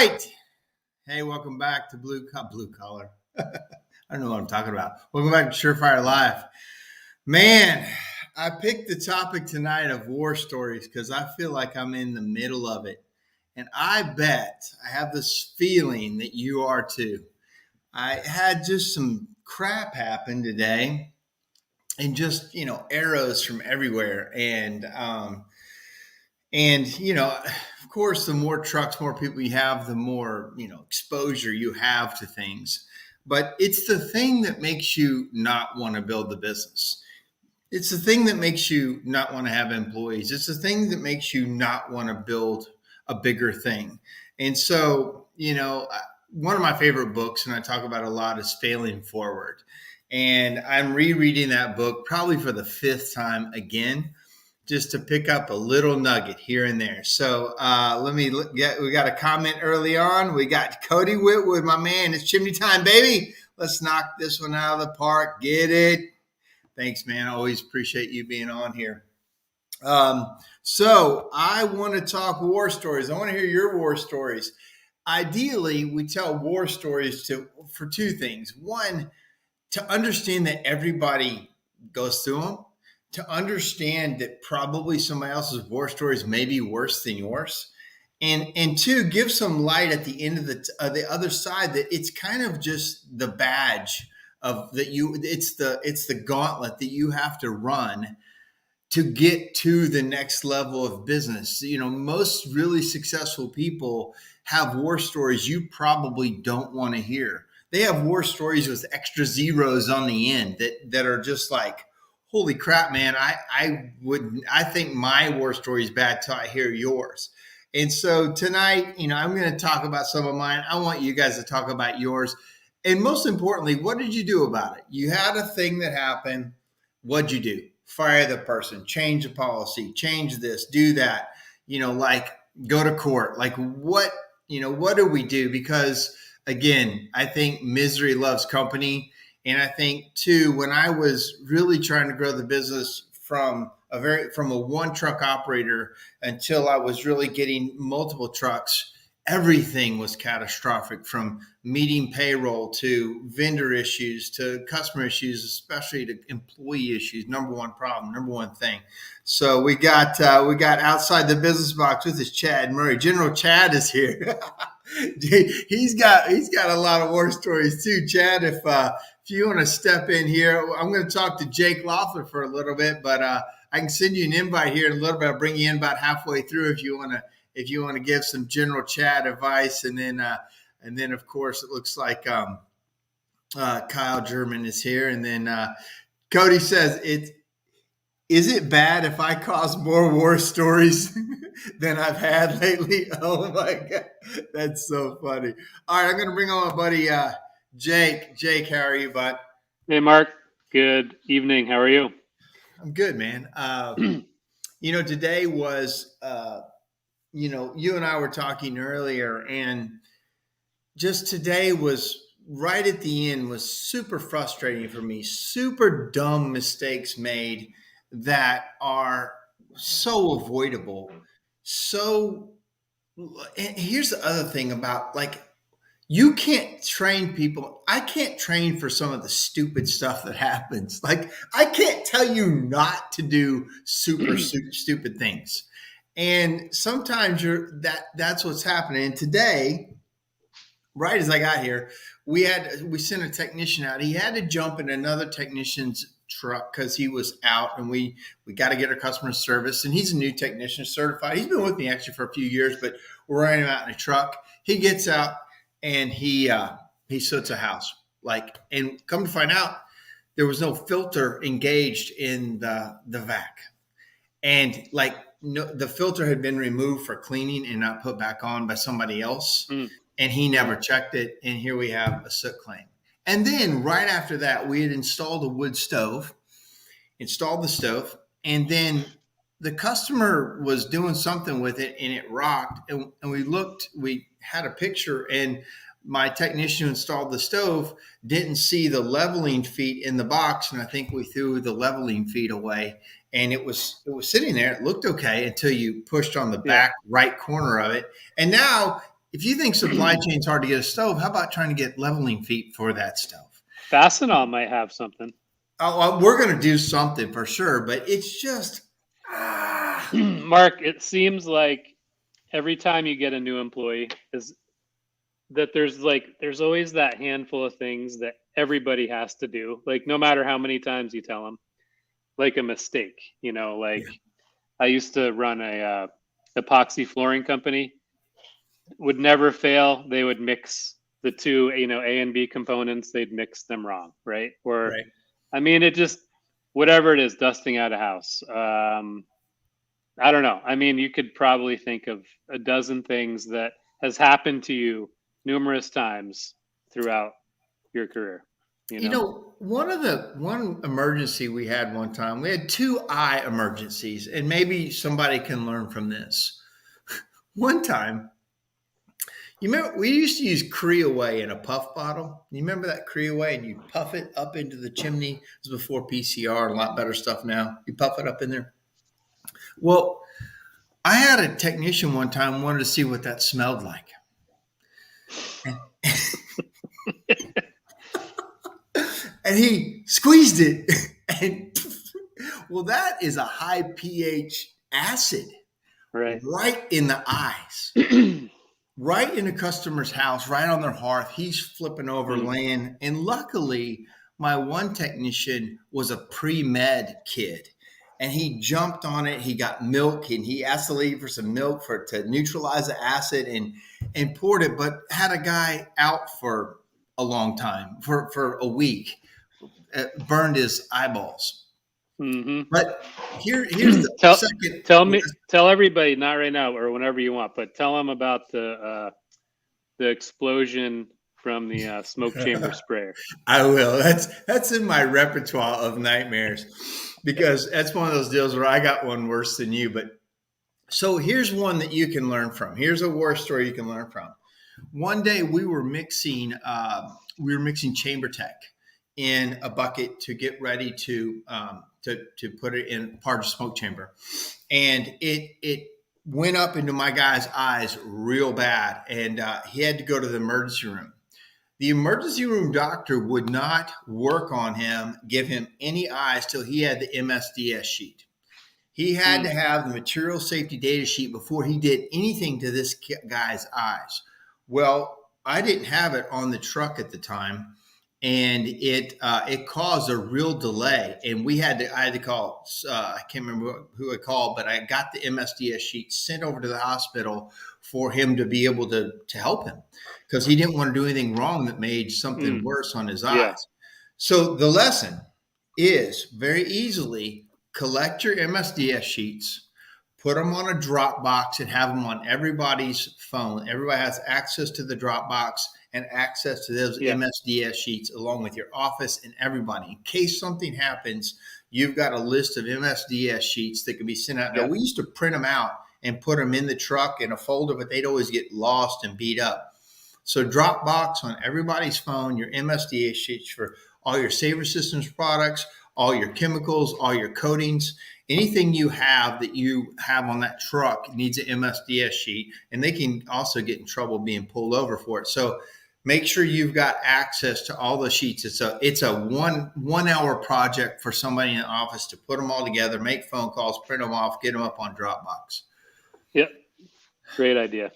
right. Hey, welcome back to Blue Collar. I don't know what I'm talking about. Welcome back to SureFire Live. Man, I picked the topic tonight of war stories because I feel like I'm in the middle of it. And I bet I have this feeling that you are too. I had just some crap happen today and just, arrows from everywhere. Of course, the more trucks, more people you have, the more, exposure you have to things. But it's the thing that makes you not want to build the business. It's the thing that makes you not want to have employees. It's the thing that makes you not want to build a bigger thing. And so, one of my favorite books, and I talk about a lot, is Failing Forward. And I'm rereading that book probably for the fifth time again, just to pick up a little nugget here and there. So we got a comment early on. We got Cody Whitwood, my man. It's chimney time, baby. Let's knock this one out of the park. Get it? Thanks, man. I always appreciate you being on here. So I want to talk war stories. I want to hear your war stories. Ideally, we tell war stories for two things. One, to understand that everybody goes through them. To understand that probably somebody else's war stories may be worse than yours, and two, give some light at the end of the other side that it's kind of just the badge of that it's the gauntlet that you have to run to get to the next level of business. Most really successful people have war stories you probably don't want to hear. They have war stories with extra zeros on the end that are just like, holy crap, man, I think my war story is bad till I hear yours. And so tonight, I'm going to talk about some of mine. I want you guys to talk about yours. And most importantly, what did you do about it? You had a thing that happened. What'd you do? Fire the person, change the policy, change this, do that, go to court. Like what do we do? Because again, I think misery loves company. And I think too, when I was really trying to grow the business from a one truck operator until I was really getting multiple trucks, everything was catastrophic, from meeting payroll to vendor issues to customer issues, especially to employee issues. Number one problem, number one thing. So we got outside the business box with us, Chad Murray. General Chad is here. He's got a lot of war stories too, Chad. If you want to step in here, I'm going to talk to Jake Loeffler for a little bit, but I can send you an invite here in a little bit. I'll bring you in about halfway through if you want to give some General Chad advice, and then of course it looks like Kyle German is here, and then Cody says Is it bad if I cause more war stories than I've had lately? Oh my God, that's so funny. All right, I'm going to bring on my buddy Jake. Jake, how are you, bud? Hey, Mark. Good evening. How are you? I'm good, man. Today was, you and I were talking earlier, and just today was right at the end was super frustrating for me. Super dumb mistakes made that are so avoidable. And here's the other thing about, like, you can't train people. I can't train for some of the stupid stuff that happens. Like, I can't tell you not to do super stupid things. And sometimes that's what's happening. And today, right as I got here, we sent a technician out. He had to jump in another technician's truck because he was out, and we got to get our customer service. And he's a new technician, certified. He's been with me actually for a few years, but we're running him out in a truck. He gets out and he soots a house. And come to find out, there was no filter engaged in the vac, and the filter had been removed for cleaning and not put back on by somebody else. And he never checked it. And here we have a soot claim. And then right after that, we had installed the stove, and then the customer was doing something with it and it rocked. And we had a picture, and my technician who installed the stove didn't see the leveling feet in the box. And I think we threw the leveling feet away, and it was sitting there. It looked okay until you pushed on the back right corner of it. And now If you think supply chain's hard to get a stove, how about trying to get leveling feet for that stove? Fastenal might have something. Oh, we're going to do something for sure, but it's just ah. Mark, it seems like every time you get a new employee is that there's always that handful of things that everybody has to do. Like no matter how many times you tell them, like a mistake, like Yeah, I used to run a epoxy flooring company, would never fail. They would mix the two, A and B components, they'd mix them wrong, right? Or, right. I mean, it just, whatever it is, dusting out a house. I don't know. I mean, you could probably think of a dozen things that has happened to you numerous times throughout your career, you know? One emergency we had one time, we had two eye emergencies, and maybe somebody can learn from this. One time, you remember we used to use Creaway in a puff bottle. You remember that Creaway, and you puff it up into the chimney. It was before PCR and a lot better stuff now. You puff it up in there. Well, I had a technician one time wanted to see what that smelled like. And, and he squeezed it. And well, that is a high pH acid Right. right in the eyes, right in a customer's house, right on their hearth. He's flipping over, Mm, laying. And luckily, my one technician was a pre-med kid. And he jumped on it. He got milk, and he asked the lady for some milk to neutralize the acid, and poured it. But had a guy out for a long time, for a week, burned his eyeballs. hmm But here's the tell second. tell everybody, not right now or whenever you want, but tell them about the explosion from the smoke chamber sprayer. I will. That's in my repertoire of nightmares, because that's one of those deals where I got one worse than you. But so here's one that you can learn from. Here's a war story you can learn from. One day we were mixing chamber tech in a bucket to get ready to put it in part of the smoke chamber, and it went up into my guy's eyes real bad, and he had to go to the emergency room. The emergency room doctor would not work on him, give him any eyes till he had the MSDS sheet. He had to Mm, have the material safety data sheet before he did anything to this guy's eyes. Well, I didn't have it on the truck at the time, and it caused a real delay. And I had to call. I can't remember who I called, but I got the MSDS sheet sent over to the hospital for him to be able to help him, because he didn't want to do anything wrong that made something mm, worse on his yeah. eyes. So the lesson is very easily collect your MSDS sheets, put them on a Dropbox, and have them on everybody's phone. Everybody has access to the Dropbox and access to those Yeah. MSDS sheets along with your office and everybody. In case something happens, you've got a list of MSDS sheets that can be sent out. Now, Yeah. we used to print them out and put them in the truck in a folder, but they'd always get lost and beat up. So Dropbox on everybody's phone, your MSDS sheets for all your Saver Systems products, all your chemicals, all your coatings, anything you have that you have on that truck needs an MSDS sheet, and they can also get in trouble being pulled over for it. So make sure you've got access to all the sheets. It's a one hour project for somebody in the office to put them all together, make phone calls, print them off, get them up on Dropbox. Yep. Great idea.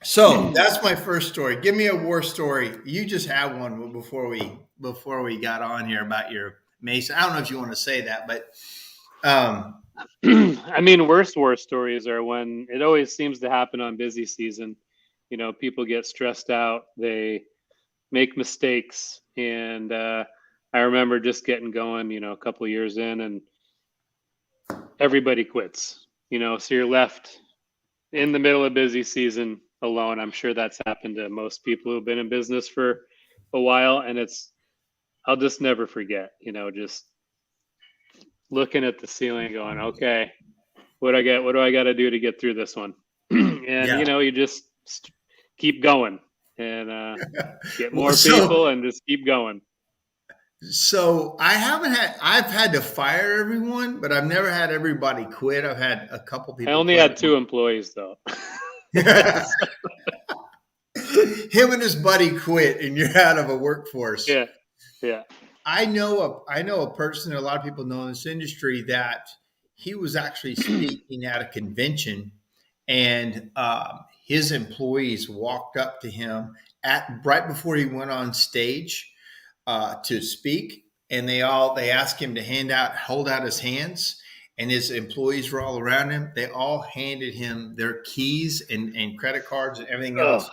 So that's my first story. Give me a war story. You just had one before we got on here about your Mason. I don't know if you want to say that, but I mean, worst war stories are when it always seems to happen on busy season. People get stressed out, they make mistakes, and I remember just getting going, a couple of years in, and everybody quits. So you're left in the middle of busy season alone. I'm sure that's happened to most people who've been in business for a while, and I'll just never forget, just looking at the ceiling going, okay, what do I got to do to get through this one? And yeah. you just keep going and get Well, more people and just keep going. so I've had to fire everyone, but I've never had everybody quit. I've had a couple I people only quit. had 2 employees though. Him and his buddy quit, and you're out of a workforce. Yeah. Yeah. I know a person, a lot of people know in this industry, that he was actually speaking at a convention, and his employees walked up to him at right before he went on stage to speak, and they asked him to hold out his hands, and his employees were all around him. They all handed him their keys and credit cards and everything else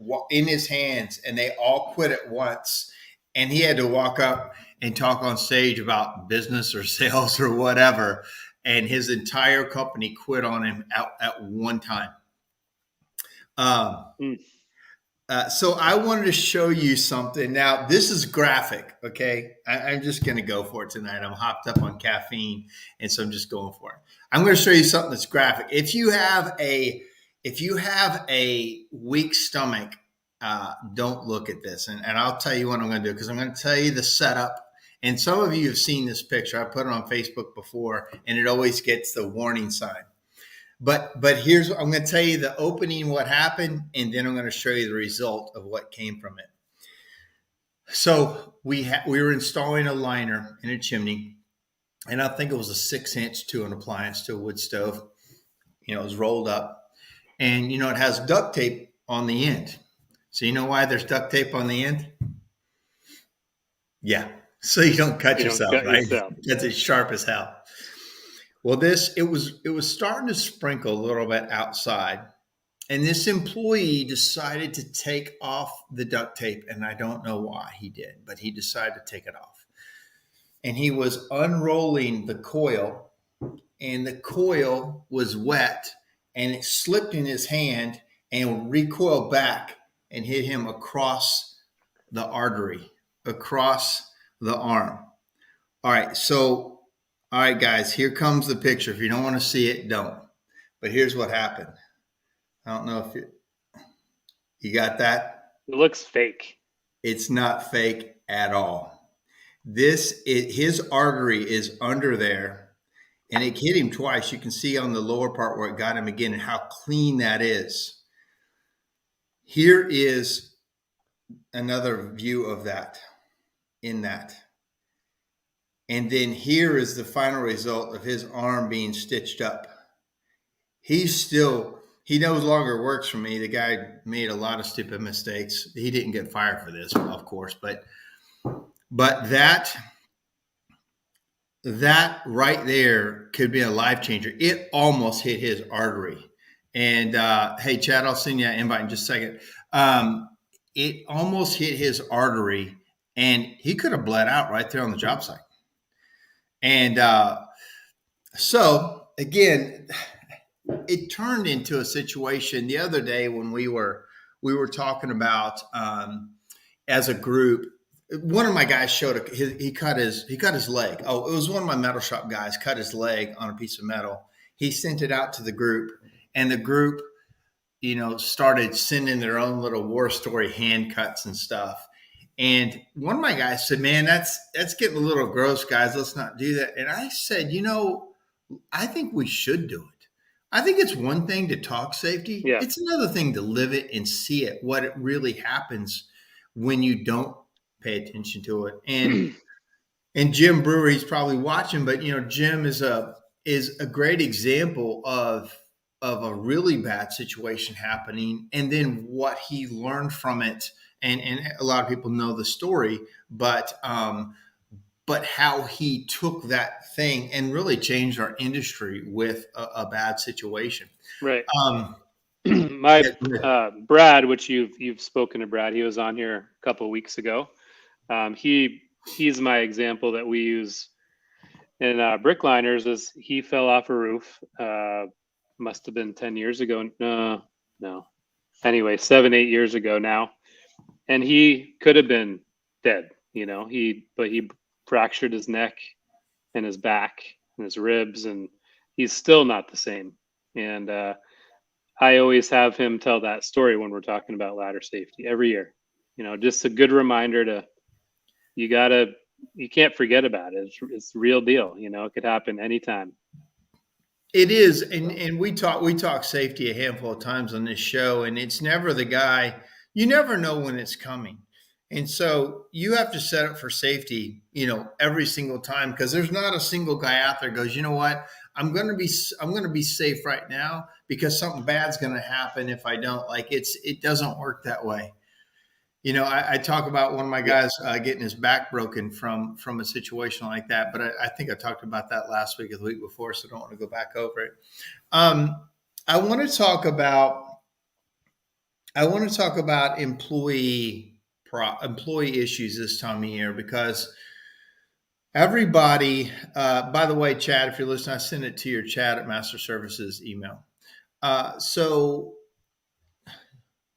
Oh, in his hands, and they all quit at once. And he had to walk up and talk on stage about business or sales or whatever. And his entire company quit on him at one time. Um, mm, so I wanted to show you something. Now, this is graphic, okay? I'm just going to go for it tonight. I'm hopped up on caffeine, and so I'm just going for it. I'm going to show you something that's graphic. If you have a weak stomach, don't look at this. And I'll tell you what I'm going to do, because I'm going to tell you the setup. And some of you have seen this picture. I put it on Facebook before, and it always gets the warning sign. But here's what I'm going to tell you: the opening, what happened, and then I'm going to show you the result of what came from it. So we were installing a liner in a chimney, and I think it was a 6-inch to an appliance, to a wood stove. It was rolled up, and it has duct tape on the end. So you know why there's duct tape on the end? Yeah, so you don't cut you don't yourself, cut right? yourself. That's as sharp as hell. Well, it was starting to sprinkle a little bit outside, and this employee decided to take off the duct tape, and I don't know why he did, but he decided to take it off. And he was unrolling the coil, and the coil was wet, and it slipped in his hand and recoiled back and hit him across the artery, across the arm. All right, all right, guys, here comes the picture. If you don't want to see it, don't. But here's what happened. I don't know if you got that. It looks fake. It's not fake at all. His artery is under there, and it hit him twice. You can see on the lower part where it got him again, and how clean that is. Here is another view of that in that. And then here is the final result of his arm being stitched up. He no longer works for me. The guy made a lot of stupid mistakes. He didn't get fired for this, of course, but that right there could be a life changer. It almost hit his artery. And hey, Chad, I'll send you an invite in just a second. It almost hit his artery, and he could have bled out right there on the job site. And so again, it turned into a situation the other day when we were talking about as a group. One of my guys showed he cut his leg. Oh, it was one of my metal shop guys cut his leg on a piece of metal. He sent it out to the group, and the group, started sending their own little war story hand cuts and stuff. And one of my guys said, "Man, that's getting a little gross, guys. Let's not do that." And I said, I think we should do it. I think it's one thing to talk safety. Yeah. It's another thing to live it and see it, what it really happens when you don't pay attention to it. And Jim Brewer, he's probably watching, but Jim is a great example of a really bad situation happening, and then what he learned from it. And a lot of people know the story, but how he took that thing and really changed our industry with a bad situation. Right. My Brad, which you've spoken to Brad, he was on here a couple of weeks ago. He's my example that we use in brickliners. Is he fell off a roof? Must have been 10 years ago. No. Anyway, 7-8 years ago now. And he could have been dead, but he fractured his neck and his back and his ribs, and he's still not the same. And I always have him tell that story when we're talking about ladder safety every year. Just a good reminder you can't forget about it. It's the real deal. It could happen anytime. It is, and we talk safety a handful of times on this show, and it's never the guy. You never know when it's coming, and so you have to set up for safety. Every single time, because there's not a single guy out there goes, you know what, I'm going to be safe right now because something bad's going to happen if I don't. Like it doesn't work that way. I talk about one of my guys getting his back broken from a situation like that, but I think I talked about that last week or the week before, so I don't want to go back over it. Um, I want to talk about employee issues this time of year because everybody. By the way, Chad, if you're listening, I send it to your chat at Master Services email. So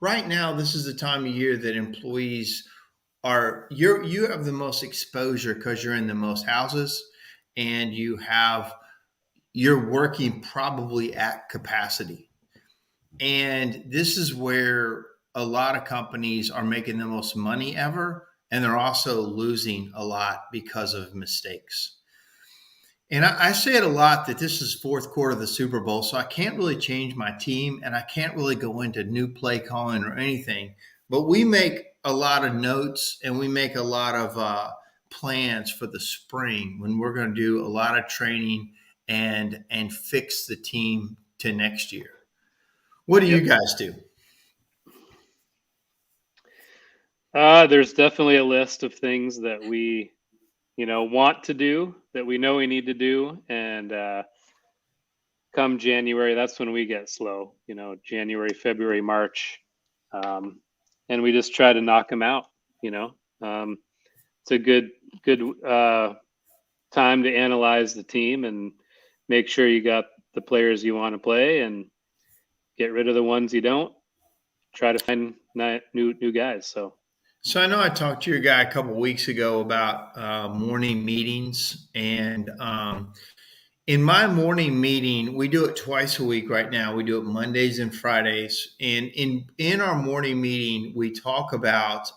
right now, this is the time of year that employees you have the most exposure because you're in the most houses and you're working probably at capacity. And this is where a lot of companies are making the most money ever, and they're also losing a lot because of mistakes. And I say it a lot that this is fourth quarter of the Super Bowl, so I can't really change my team and I can't really go into new play calling or anything. But we make a lot of notes and we make a lot of plans for the spring when we're going to do a lot of training and fix the team to next year. What do you guys do? There's definitely a list of things that we want to do, that we know we need to do, and come January, that's when we get slow. January, February, March, and we just try to knock them out. It's a good time to analyze the team and make sure you got the players you want to play and get rid of the ones you don't. Try to find new guys. So I know I talked to your guy a couple of weeks ago about morning meetings, and in my morning meeting, we do it twice a week right now. We do it Mondays and Fridays, and in our morning meeting, we talk about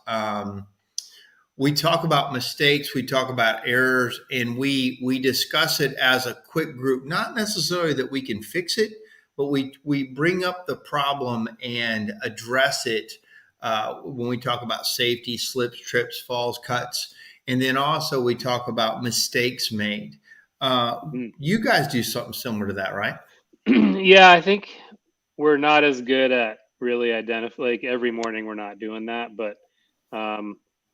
mistakes, we talk about errors, and we discuss it as a quick group. Not necessarily that we can fix it, but we bring up the problem and address it. When we talk about safety, slips, trips, falls, cuts, and then also we talk about mistakes made. You guys do something similar to that, right? Yeah, I think we're not as good at really identifying. Like every morning, we're not doing that, but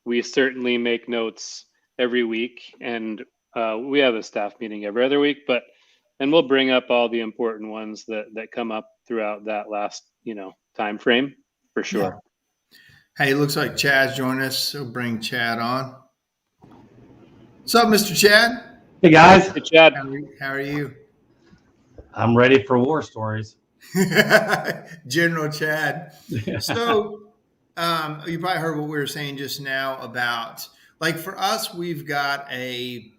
we certainly make notes every week, and we have a staff meeting every other week. And we'll bring up all the important ones that come up throughout that last time frame for sure. Yeah. Hey, it looks like Chad's joining us, so bring Chad on. What's up, Mr. Chad? Hey guys. Hey Chad. How are you? I'm ready for war stories. General Chad. So you probably heard what we were saying just now about, like, for us, we've got an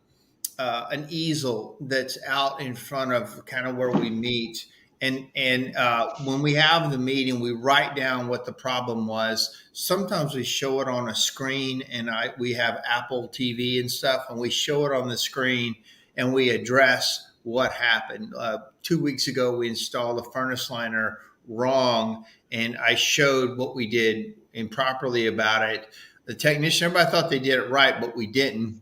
easel that's out in front of kind of where we meet. And when we have the meeting, we write down what the problem was. Sometimes we show it on a screen, and we have Apple TV and stuff, and we show it on the screen, and we address what happened. 2 weeks ago, we installed a furnace liner wrong, and I showed what we did improperly about it. The technician, everybody thought they did it right, but we didn't.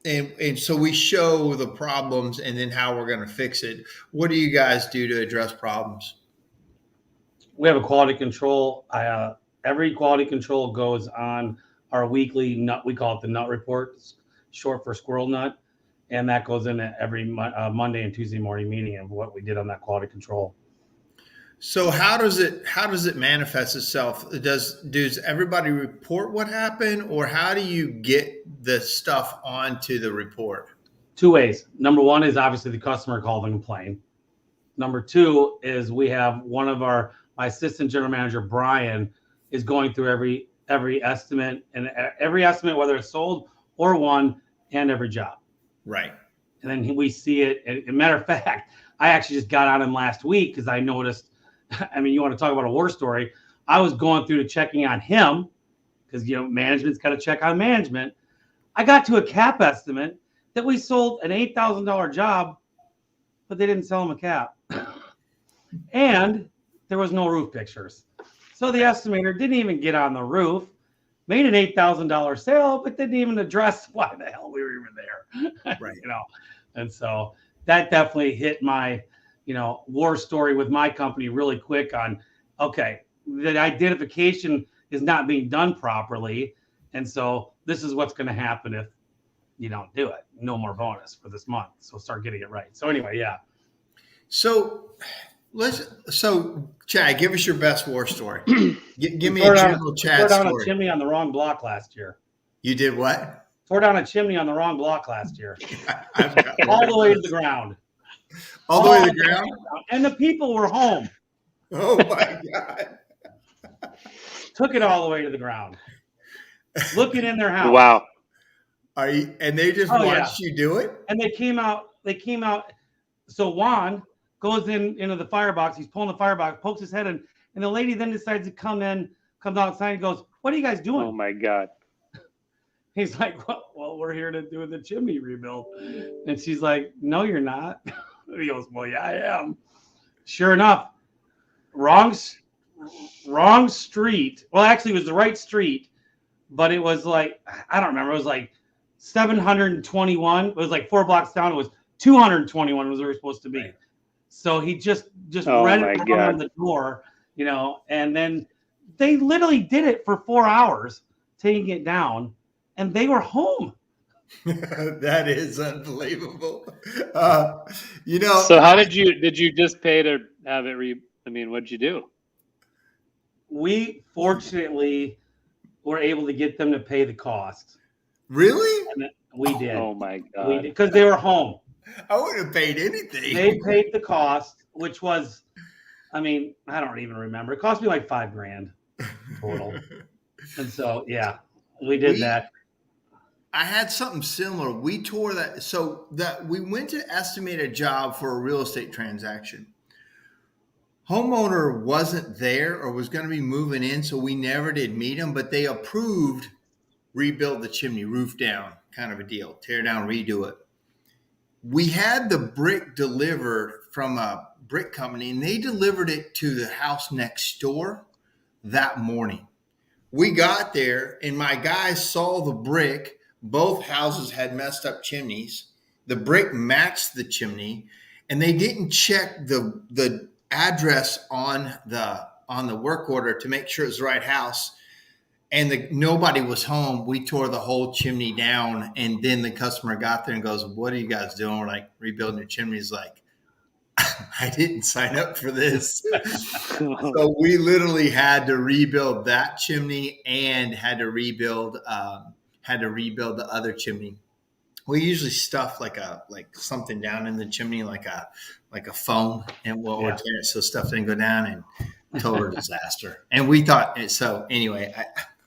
And so we show the problems and then how we're going to fix it. What do you guys do to address problems? We have a quality control. Every quality control goes on our weekly nut. We call it the nut report, short for squirrel nut. And that goes in every Monday and Tuesday morning meeting of what we did on that quality control. So how does it manifest itself? Does everybody report what happened, or how do you get the stuff onto the report? Two ways. Number one is obviously the customer called and complained. Number two is we have my assistant general manager, Brian, is going through every estimate, and every estimate, whether it's sold or won, and every job. Right. And then we see it. And, as a matter of fact, I actually just got on him last week because I noticed, I mean, you want to talk about a war story. I was going through to checking on him because, management's got to check on management. I got to a cap estimate that we sold an $8,000 job but they didn't sell him a cap. And there was no roof pictures. So the estimator didn't even get on the roof, made an $8,000 sale, but didn't even address why the hell we were even there. Right. And so that definitely hit my, war story with my company really quick on, okay, the identification is not being done properly. And so this is what's going to happen if you don't do it. No more bonus for this month. So start getting it right. So anyway, yeah. So Chad, give us your best war story. Give me a general Chad story. Tore down a chimney on the wrong block last year. You did what? Tore down a chimney on the wrong block last year. All the way to the ground. All the way to the ground? And the people were home. Oh my God. Took it all the way to the ground. Looking in their house. Wow. And they just watched you do it? And they came out. So Juan goes into the firebox. He's pulling the firebox, pokes his head in, and the lady then decides to comes outside and goes, "What are you guys doing?" Oh my God. He's like, well, we're here to do the chimney rebuild. And she's like, no, you're not. He goes, well, yeah, I am. Sure enough, wrong street. Well, actually, it was the right street, but it was like, I don't remember. It was like 721. It was like 4 blocks down. It was 221 was where we were supposed to be. Right. So he just Oh read my it God. on the door, and then they literally did it for 4 hours, taking it down. And they were home. That is unbelievable. So how did you just pay to have it what'd you do? We fortunately were able to get them to pay the cost. Really? And we did. Oh my God. We did, because they were home. I wouldn't have paid anything. They paid the cost, which was, I don't even remember. It cost me like $5,000 total. And so, yeah, we did that. I had something similar. We tore that. So that we went to estimate a job for a real estate transaction. Homeowner wasn't there or was going to be moving in, so we never did meet him, but they approved rebuild the chimney, roof down, kind of a deal, tear down, redo it. We had the brick delivered from a brick company, and they delivered it to the house next door that morning. We got there, and my guys saw the brick. Both houses had messed up chimneys. The brick matched the chimney, and they didn't check the address on the work order to make sure it was the right house. And nobody was home. We tore the whole chimney down, and then the customer got there and goes, "What are you guys doing?" We're like, "Rebuilding your chimney." He's like, "I didn't sign up for this." So we literally had to rebuild that chimney and had to rebuild the other chimney. We usually stuff like something down in the chimney, like a foam, and we'll tear it so stuff didn't go down, and total disaster. And we thought so. Anyway,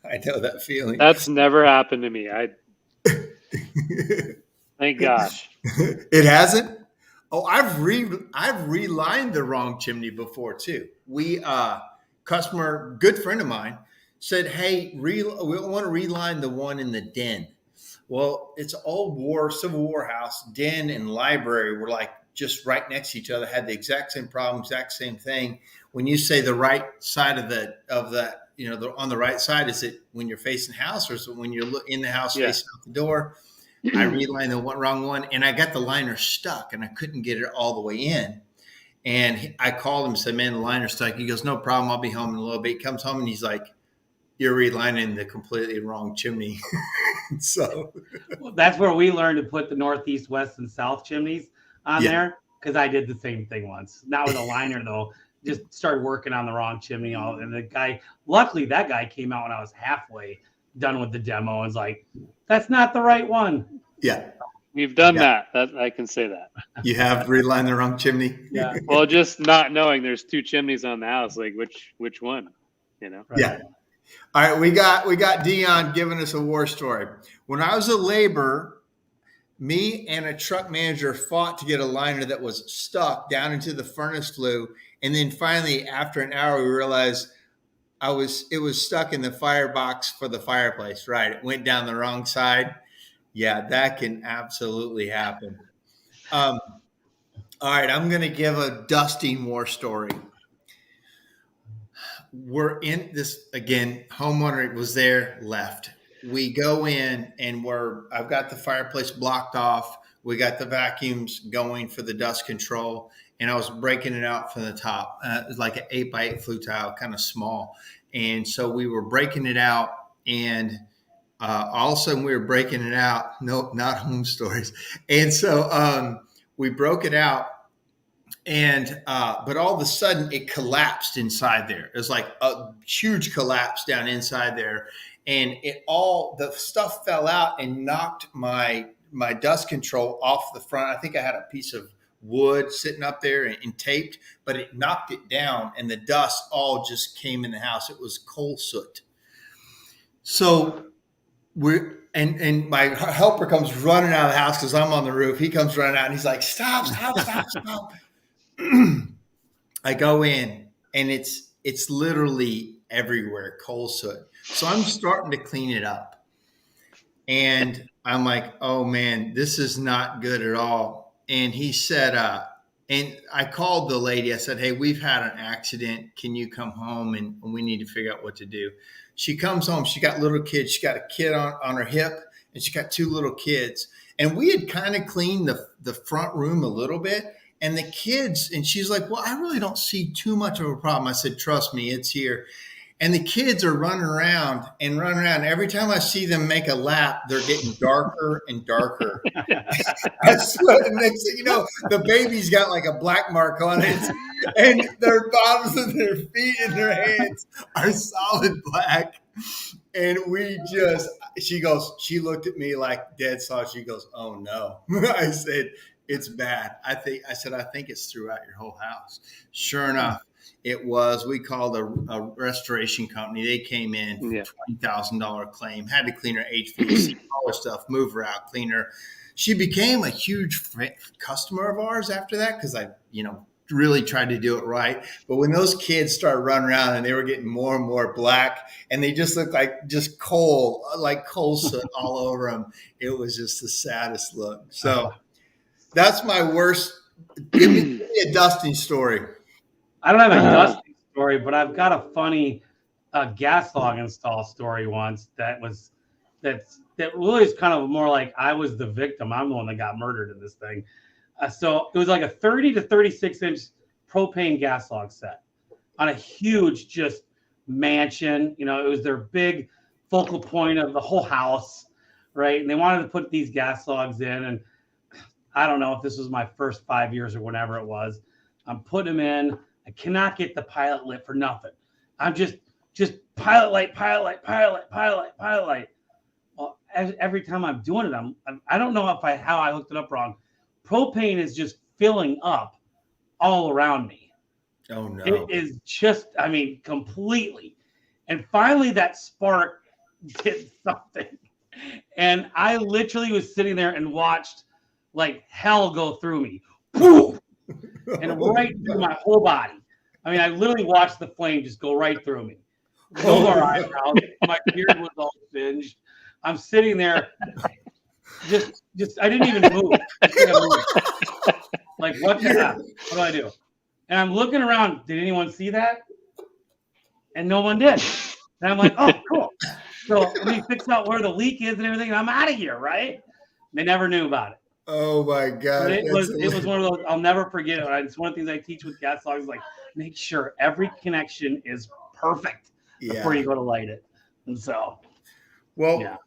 I know that feeling. That's never happened to me. Thank gosh. It hasn't. Oh, I've relined the wrong chimney before too. We customer, good friend of mine, said, "Hey, we want to reline the one in the den." Well, it's an old Civil War house. Den and library were like just right next to each other, had the exact same problem, exact same thing. When you say the right side of the on the right side, is it when you're facing the house, or is it when you're in the house facing out the door? I relined the wrong one, and I got the liner stuck, and I couldn't get it all the way in. And I called him and said, "Man, the liner's stuck." He goes, "No problem. I'll be home in a little bit." He comes home and he's like, "You're relining the completely wrong chimney." So that's where we learned to put the northeast, west, and south chimneys on there, because I did the same thing once. Not with a liner though. Just started working on the wrong chimney. And luckily that guy came out when I was halfway done with the demo and was like, "That's not the right one." Yeah. We've done that. I can say that. You have relined the wrong chimney? Yeah. Well, just not knowing there's 2 chimneys on the house, like which one, Right. Yeah. All right, we got Dion giving us a war story. When I was a laborer, me and a truck manager fought to get a liner that was stuck down into the furnace flue, and then finally, after an hour, we realized it was stuck in the firebox for the fireplace. Right, it went down the wrong side. Yeah, that can absolutely happen. All right, I'm going to give a dusting war story. We're in this again. Homeowner was there, left. We go in and I've got the fireplace blocked off. We got the vacuums going for the dust control, and I was breaking it out from the top. It was like an 8x8 flue tile, kind of small. And so we were breaking it out, and all of a sudden we were breaking it out. Nope, not home stories. And so we broke it out, and but all of a sudden it collapsed inside there. It was like a huge collapse down inside there, and all the stuff fell out and knocked my dust control off the front. I think I had a piece of wood sitting up there and taped, but it knocked it down, and the dust all just came in the house. It was coal soot. So and my helper comes running out of the house because I'm on the roof. He comes running out and he's like, stop. I go in, and it's literally everywhere, coal soot. So I'm starting to clean it up, and I'm like, oh man, this is not good at all. And he said, and I called the lady. I said, hey, we've had an accident. Can you come home, and we need to figure out what to do? She comes home. She got little kids. She got a kid on her hip, and she got two little kids. And we had kind of cleaned the front room a little bit. And the kids, and she's like, well, I really don't see too much of a problem. I said, trust me, it's here. And the kids are running around. Every time I see them make a lap, they're getting darker and darker. I swear, the next thing you know, the baby's got like a black mark on it, and their bottoms of their feet and their hands are solid black. And she looked at me like dead saw. She goes, oh no. I said, it's bad. I think it's throughout your whole house. Sure enough, it was. We called a restoration company. They came in for $20,000 claim. Had to clean her HVAC, all her stuff, move her out, clean her. She became a huge customer of ours after that because I, really tried to do it right. But when those kids started running around and they were getting more and more black, and they just looked like just coal soot all over them, it was just the saddest look. So that's my worst. Give me a dusting story. I don't have a dusting story, but I've got a funny gas log install story once that really is kind of more like I was the victim. I'm the one that got murdered in this thing. So it was like a 30 to 36 inch propane gas log set on a huge just mansion. It was their big focal point of the whole house, right? And they wanted to put these gas logs in, and I don't know if this was my first 5 years or whatever it was. I'm putting them in. I cannot get the pilot lit for nothing. I'm just pilot light. Well, every time I'm doing it, I don't know how I hooked it up wrong. Propane is just filling up all around me. Oh no! It is just, completely. And finally, that spark did something, and I literally was sitting there and watched like hell go through me, and right through my whole body. I literally watched the flame just go right through me. No more eyebrows. My beard was all singed. I'm sitting there, just I didn't even move. Like, what the heck? What do I do? And I'm looking around. Did anyone see that? And no one did. And I'm like, oh, cool. So let me fix out where the leak is and everything. And I'm out of here, right? They never knew about it. Oh my God! It was one of those. I'll never forget it. It's one of the things I teach with gas logs. Like, make sure every connection is perfect before you go to light it. And so, well,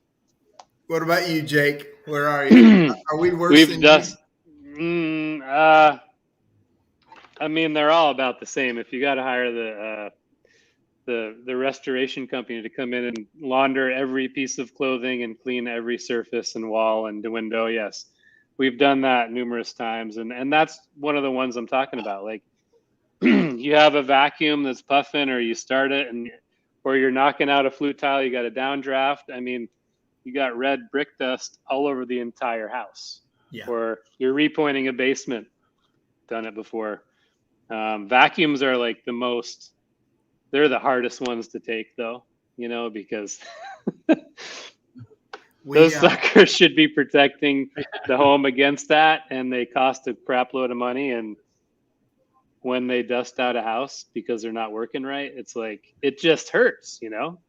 what about you, Jake? Where are you? Are we worse than you? They're all about the same. If you got to hire the restoration company to come in and launder every piece of clothing and clean every surface and wall and the window, yes. We've done that numerous times, and that's one of the ones I'm talking about. Like, you have a vacuum that's puffing, or you start it, or you're knocking out a flue tile, you got a downdraft. You got red brick dust all over the entire house. Yeah. Or you're repointing a basement. Done it before. Vacuums are like they're the hardest ones to take, though. Because Those suckers should be protecting the home against that, and they cost a crap load of money. And when they dust out a house because they're not working right, it's like, it just hurts, you know?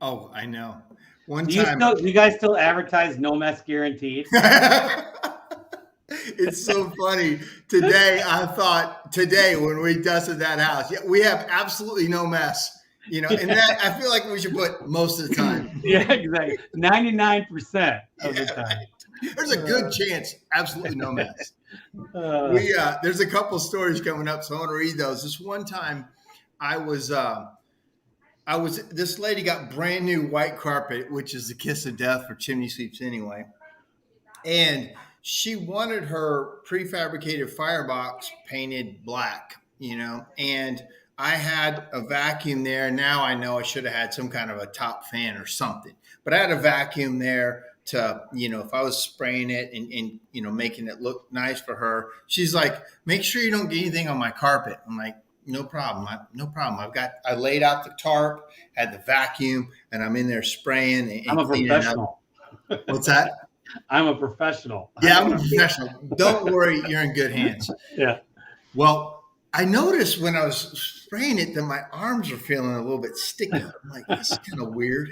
Oh, I know. Do you guys still advertise no mess guaranteed? It's so funny. Today when we dusted that house, yeah, we have absolutely no mess. You know, and that I feel like we should put most of the time. Yeah, exactly. 99% of the time. There's a good chance, absolutely no mess. There's a couple stories coming up, so I want to read those. This one time, this lady got brand new white carpet, which is the kiss of death for chimney sweeps anyway, and she wanted her prefabricated firebox painted black, you know, and I had a vacuum there. Now I know I should have had some kind of a top fan or something, but I had a vacuum there to, you know, if I was spraying it and you know, making it look nice for her. She's like, make sure you don't get anything on my carpet. I'm like, no problem. No problem. I laid out the tarp, had the vacuum, and I'm in there spraying and I'm a professional. What's that? I'm a professional. Yeah, I'm a professional. Don't worry, you're in good hands. Yeah. Well, I noticed when I was spraying it that my arms were feeling a little bit sticky. I'm like, this is kind of weird.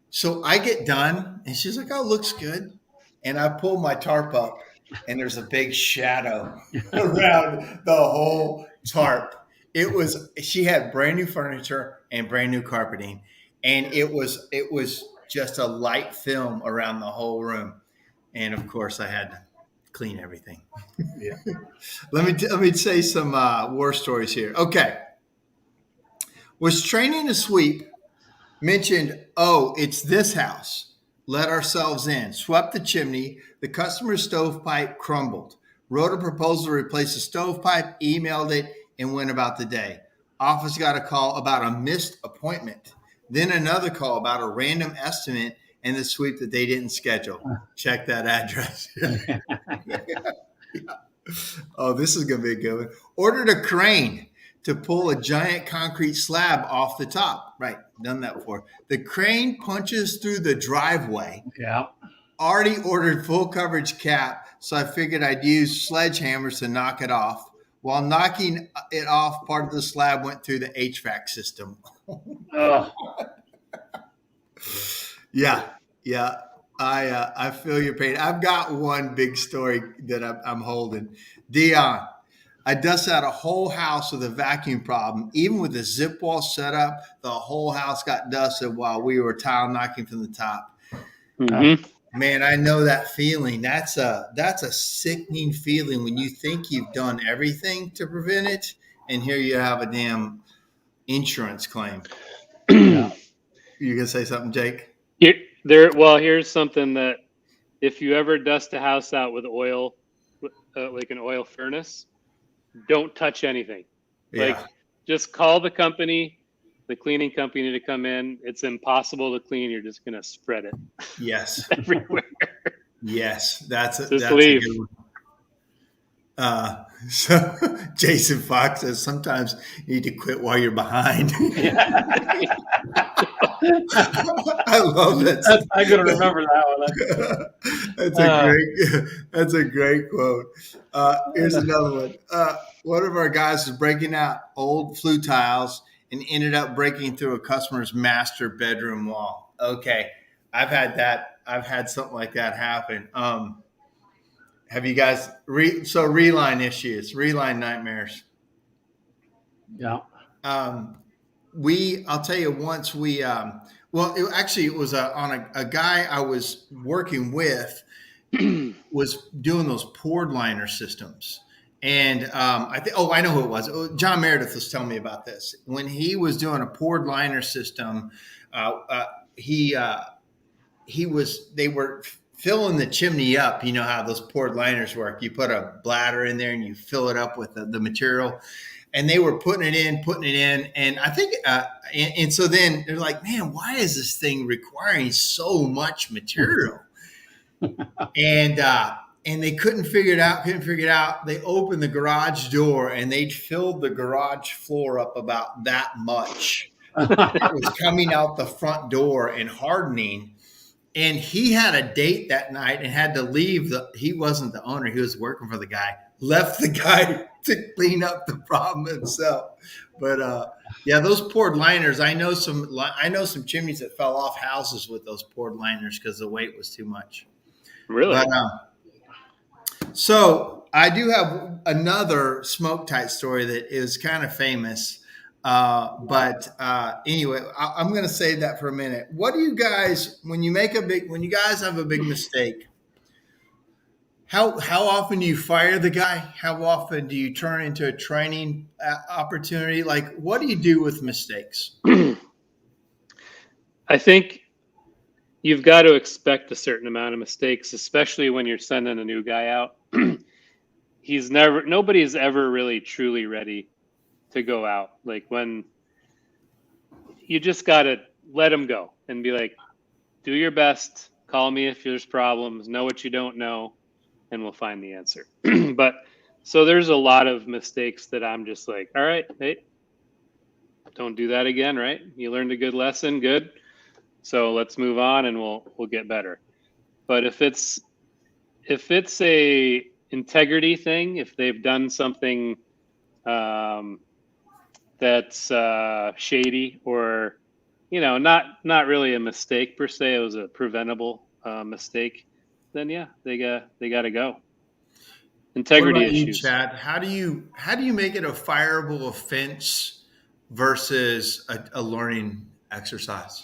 So I get done, and she's like, oh, looks good. And I pull my tarp up, and there's a big shadow around the whole tarp. She had brand new furniture and brand new carpeting, and it was just a light film around the whole room. And of course I had to clean everything. Yeah. Let me say some war stories here. Okay. Was training a sweep, mentioned, oh, it's this house. Let ourselves in. Swept the chimney. The customer's stovepipe crumbled. Wrote a proposal to replace the stovepipe, emailed it, and went about the day. Office got a call about a missed appointment. Then another call about a random estimate and the sweep that they didn't schedule. Check that address. Yeah. Oh, this is going to be a good one. Ordered a crane to pull a giant concrete slab off the top. Right. Done that before. The crane punches through the driveway. Yeah. Already ordered full coverage cap, so I figured I'd use sledgehammers to knock it off. While knocking it off, part of the slab went through the HVAC system. Yeah. I feel your pain. I've got one big story that I'm holding. Dion, I dusted out a whole house with a vacuum problem. Even with the zip wall set up, the whole house got dusted while we were tile knocking from the top. Mm-hmm. Man, I know that feeling. That's a sickening feeling when you think you've done everything to prevent it, and here you have a damn insurance claim. You gonna say something, Jake? Here's something that if you ever dust a house out with oil, like an oil furnace, don't touch anything. Yeah. Like, just call the company, the cleaning company, to come in. It's impossible to clean. You're just going to spread it. Yes. Everywhere. Yes. That's leave. A good one. So Jason Fox says sometimes you need to quit while you're behind. I love that. I'm going to remember that one. That's a great quote. Here's another one. One of our guys is breaking out old flue tiles and ended up breaking through a customer's master bedroom wall. Okay. I've had that. I've had something like that happen. Have you guys reline issues, reline nightmares? Yeah. I'll tell you once it was on a guy I was working with was doing those poured liner systems. And I know who it was. John Meredith was telling me about this. When he was doing a poured liner system, they were filling the chimney up. You know how those poured liners work. You put a bladder in there and you fill it up with the material. And they were putting it in. And I think, and so then they're like, man, why is this thing requiring so much material? And they couldn't figure it out. They opened the garage door and they'd filled the garage floor up about that much. It was coming out the front door and hardening. And he had a date that night and had to leave. He wasn't the owner. He was working for the guy. Left the guy to clean up the problem himself. But yeah, those poured liners. I know some chimneys that fell off houses with those poured liners because the weight was too much. Really? So I do have another smoke tight story that is kind of famous. But anyway, I'm going to save that for a minute. What do you guys, when you guys have a big mistake, how often do you fire the guy? How often do you turn into a training opportunity? Like, what do you do with mistakes? I think you've got to expect a certain amount of mistakes, especially when you're sending a new guy out. Nobody's ever really truly ready to go out. Like, when you just got to let them go and be like, do your best, call me if there's problems, know what you don't know, and we'll find the answer. But so there's a lot of mistakes that I'm just like, all right, hey, don't do that again, right? You learned a good lesson, good. So let's move on and we'll get better. But if it's a integrity thing, if they've done something that's shady, or not really a mistake per se, it was a preventable mistake, then yeah, they got to go. Integrity What about you, issues. Chad? How do you make it a fireable offense versus a learning exercise?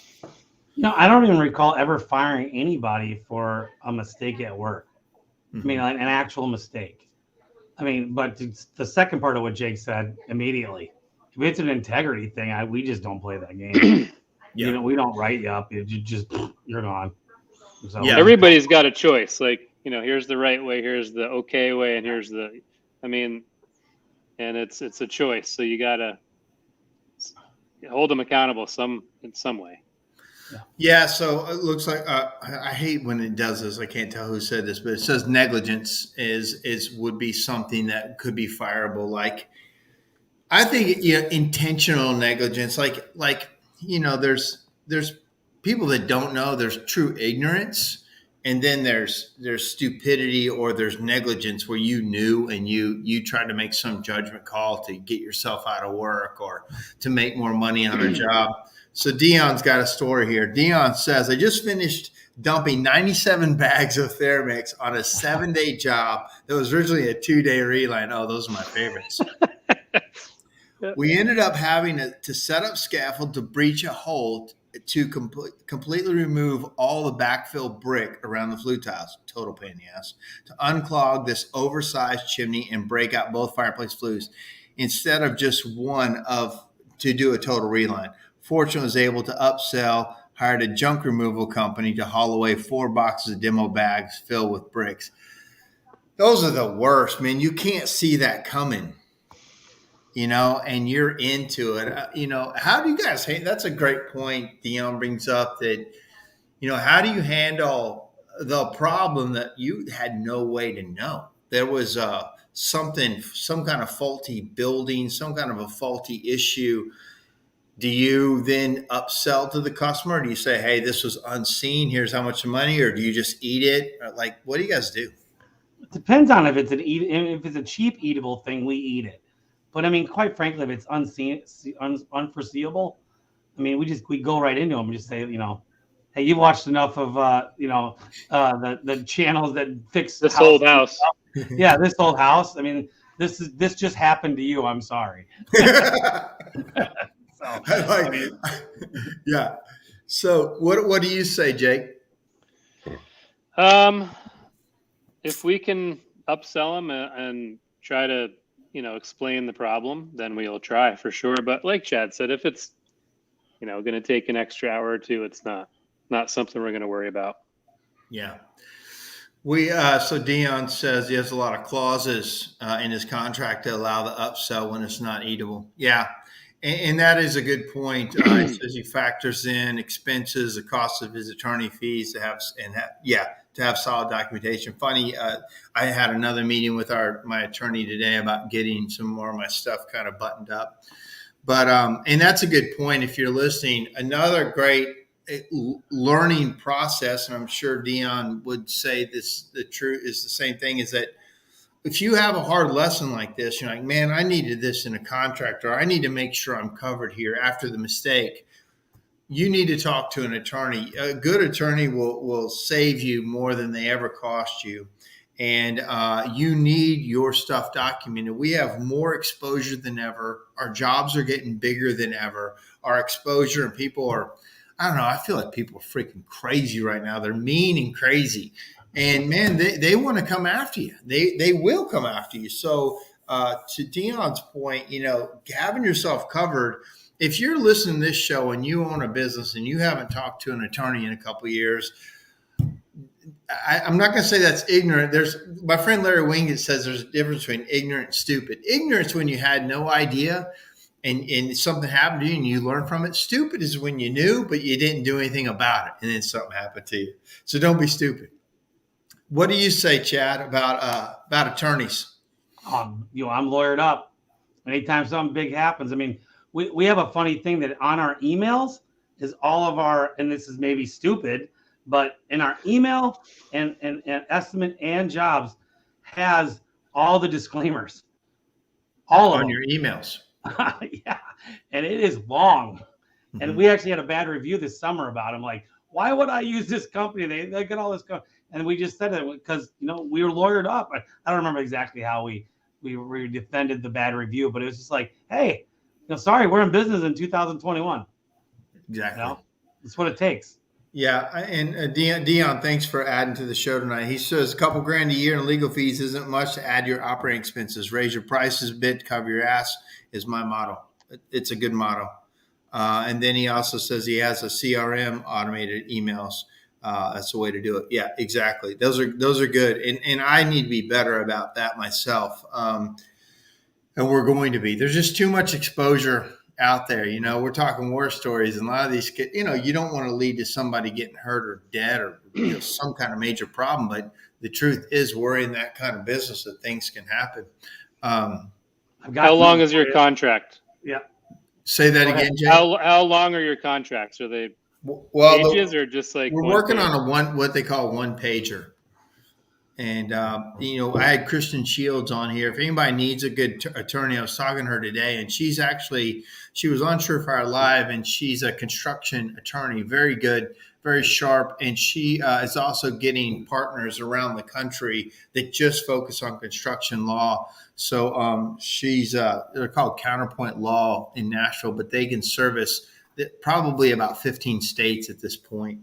I don't even recall ever firing anybody for a mistake at work. I mean, an actual mistake. I mean, but the second part of what Jake said, immediately, if it's an integrity thing, we just don't play that game. Yeah. We don't write you up. You're gone. So, Yeah. Everybody's got a choice. Like, here's the right way, here's the okay way, and here's and it's a choice. So you got to hold them accountable in some way. Yeah, so it looks like I hate when it does this. I can't tell who said this, but it says negligence would be something that could be fireable. Like, I think intentional negligence. Like there's people that don't know. There's true ignorance, and then there's stupidity, or there's negligence where you knew and you tried to make some judgment call to get yourself out of work or to make more money on a job. So Dion's got a story here. Dion says, I just finished dumping 97 bags of Thermix on a 7-day job that was originally a 2-day reline. Oh, those are my favorites. We ended up having to set up scaffold to breach a hole to completely remove all the backfill brick around the flue tiles, total pain in the ass, to unclog this oversized chimney and break out both fireplace flues instead of just one to do a total reline. Fortunately, was able to upsell, hired a junk removal company to haul away 4 boxes of demo bags filled with bricks. Those are the worst, man. You can't see that coming, and you're into it. How do you guys that's a great point Dion brings up, that, how do you handle the problem that you had no way to know? There was some kind of faulty building, some kind of a faulty issue. Do you then upsell to the customer? Do you say, hey, this was unseen, here's how much money? Or do you just eat it? Like, what do you guys do? It depends on if it's a cheap eatable thing, we eat it. But I mean, quite frankly, if it's unseen, unforeseeable, I mean, we go right into them and just say, hey, you've watched enough of the channels that fix this old house. Yeah, this old house. I mean, this just happened to you. I'm sorry. Yeah. So what do you say, Jake? If we can upsell them and try to, explain the problem, then we'll try for sure. But like Chad said, if it's, going to take an extra hour or two, it's not something we're going to worry about. Yeah. So Dion says he has a lot of clauses in his contract to allow the upsell when it's not eatable. Yeah. And that is a good point. He says he factors in expenses, the cost of his attorney fees to have solid documentation. Funny, I had another meeting with my attorney today about getting some more of my stuff kind of buttoned up. But and that's a good point. If you're listening, another great learning process, and I'm sure Dion would say this, the truth is the same thing, is that if you have a hard lesson like this, you're like, man, I needed this in a contract, or I need to make sure I'm covered here after the mistake. You need to talk to an attorney. A good attorney will save you more than they ever cost you. And you need your stuff documented. We have more exposure than ever. Our jobs are getting bigger than ever. Our exposure, and people are, I don't know, I feel like people are freaking crazy right now. They're mean and crazy. And man, they want to come after you. They will come after you. So to Dion's point, having yourself covered. If you're listening to this show and you own a business and you haven't talked to an attorney in a couple of years, I'm not going to say that's ignorant. There's my friend Larry Winget says there's a difference between ignorant and stupid. Ignorance when you had no idea and something happened to you and you learned from it. Stupid is when you knew, but you didn't do anything about it, and then something happened to you. So don't be stupid. What do you say, Chad, about attorneys? I'm lawyered up. Anytime something big happens, I mean, we have a funny thing that on our emails is all of our, and this is maybe stupid, but in our email and estimate and jobs has all the disclaimers. All of them. On your emails. Yeah. And it is long. Mm-hmm. And we actually had a bad review this summer about them. Like, why would I use this company? They get all this. And we just said it because, we were lawyered up. I don't remember exactly how we defended the bad review, but it was just like, hey, sorry, we're in business in 2021. Exactly. That's what it takes. Yeah. And Dion, thanks for adding to the show tonight. He says a couple grand a year in legal fees isn't much to add your operating expenses. Raise your prices a bit, cover your ass is my motto. It's a good motto. And then he also says he has a CRM, automated emails. That's the way to do it. Yeah, exactly. Those are good. And I need to be better about that myself. And we're going to be. There's just too much exposure out there. We're talking war stories, and a lot of these kids, you don't want to lead to somebody getting hurt or dead or some kind of major problem. But the truth is, we're in that kind of business that things can happen. How long is your contract? Yeah. Say that again, Jay. How long are your contracts? Are they pages or just like we're working on what they call one pager? And, I had Kristen Shields on here. If anybody needs a good attorney, I was talking to her today, and she was on SureFire Live, and she's a construction attorney, very good, very sharp. And she is also getting partners around the country that just focus on construction law. So they're called Counterpoint Law in Nashville, but they can service probably about 15 states at this point.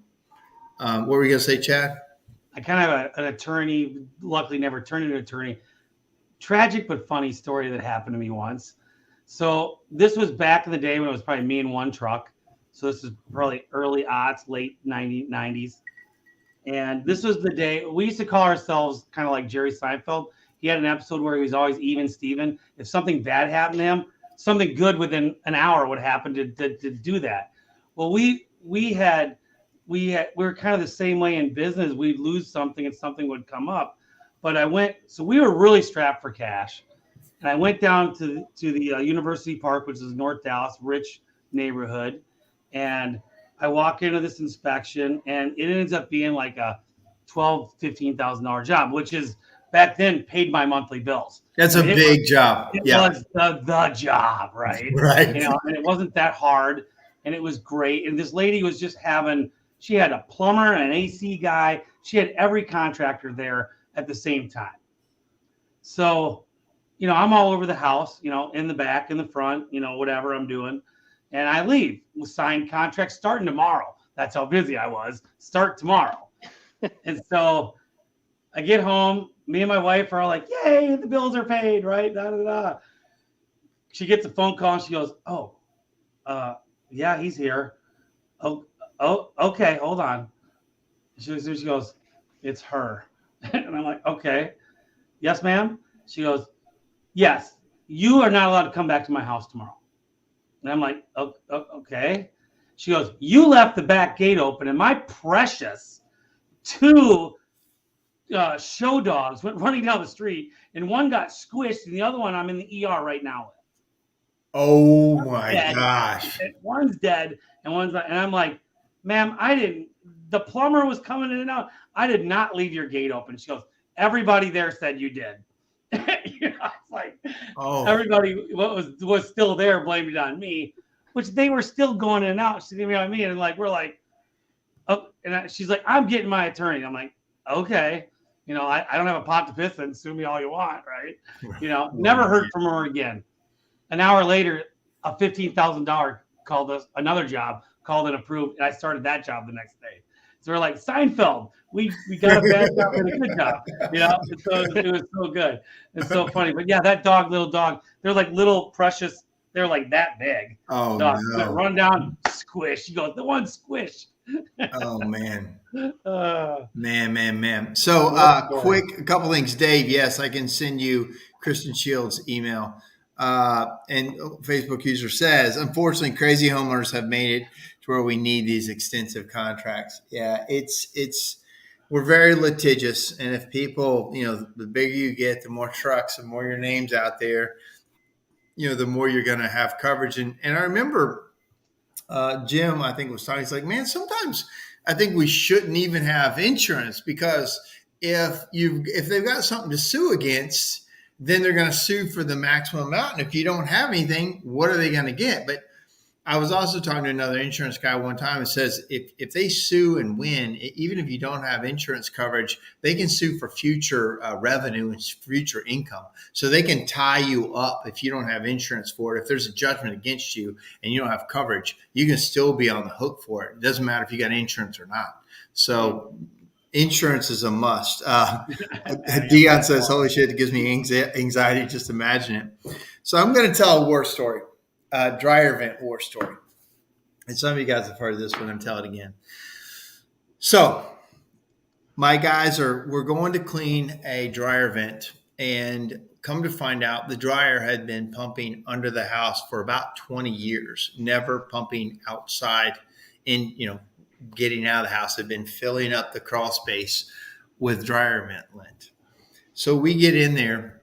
What were you going to say, Chad? I kind of have an attorney, luckily never turned into an attorney. Tragic but funny story that happened to me once. So this was back in the day when it was probably me and one truck. So this is probably early aughts, late 90s. And this was the day we used to call ourselves kind of like Jerry Seinfeld. He had an episode where he was always even Steven. If something bad happened to him, something good within an hour would happen to do that. Well, we were kind of the same way in business. We'd lose something and something would come up. But so we were really strapped for cash. And I went down to the University Park, which is North Dallas, rich neighborhood. And I walk into this inspection, and it ends up being like a $12,000, $15,000 job, which is back then paid my monthly bills. That's a big job. It was the job, right? Right. And it wasn't that hard. And it was great. And this lady was just she had a plumber and an AC guy. She had every contractor there at the same time. So, I'm all over the house, in the back, in the front, whatever I'm doing. And I leave with signed contracts starting tomorrow. That's how busy I was. Start tomorrow. And so I get home. Me and my wife are all like, yay, the bills are paid, right? Da, da, da. She gets a phone call and she goes, yeah, he's here. Oh, okay, hold on. She goes, it's her. And I'm like, okay. Yes, ma'am? She goes, yes, you are not allowed to come back to my house tomorrow. And I'm like, okay. She goes, you left the back gate open, and my precious two show dogs went running down the street, and one got squished, and the other one I'm in the ER right now with. Oh, my gosh. One's dead, and one's not. And I'm like, ma'am, the plumber was coming in and out. I did not leave your gate open. She goes, everybody there said you did. You know, it's like everybody was still there blamed it on me, which they were still going in and out. She didn't on me. And like, we're like, oh, and she's like, I'm getting my attorney. I'm like, okay. You know, I don't have a pot to piss in. Sue me all you want, right? You know, never heard from her again. An hour later, a $15,000 called us another job, called and approved, and I started that job the next day. So we're like, Seinfeld, we got a bad job and a good job, you know. And so it was so good. It's so funny. But yeah, that little dog, they're like little precious. They're like that big. Oh dogs. no! Run down, squish. He goes, the one squish. Oh man. Man. So a couple things, Dave. Yes, I can send you Kristen Shields' email. And Facebook user says, unfortunately, crazy homeowners have made it to where we need these extensive contracts. Yeah, we're very litigious. And if people, you know, the bigger you get, the more trucks, the more your name's out there, you know, the more you're going to have coverage. And I remember Jim, I think was talking, he's like, man, sometimes I think we shouldn't even have insurance, because if they've got something to sue against, then they're going to sue for the maximum amount. And if you don't have anything, what are they going to get? But I was also talking to another insurance guy one time and says, if they sue and win, even if you don't have insurance coverage, they can sue for future revenue and future income. So they can tie you up if you don't have insurance for it. If there's a judgment against you and you don't have coverage, you can still be on the hook for it. It doesn't matter if you got insurance or not. So insurance is a must. Dion says, holy shit, it gives me anxiety just imagine it. So I'm going to tell a war story, a dryer vent war story. And some of you guys have heard this, but I'm telling it again. So my guys we're going to clean a dryer vent, and come to find out the dryer had been pumping under the house for about 20 years, never pumping outside in, you know, getting out of the house. Had been filling up the crawl space with dryer vent lint. So we get in there,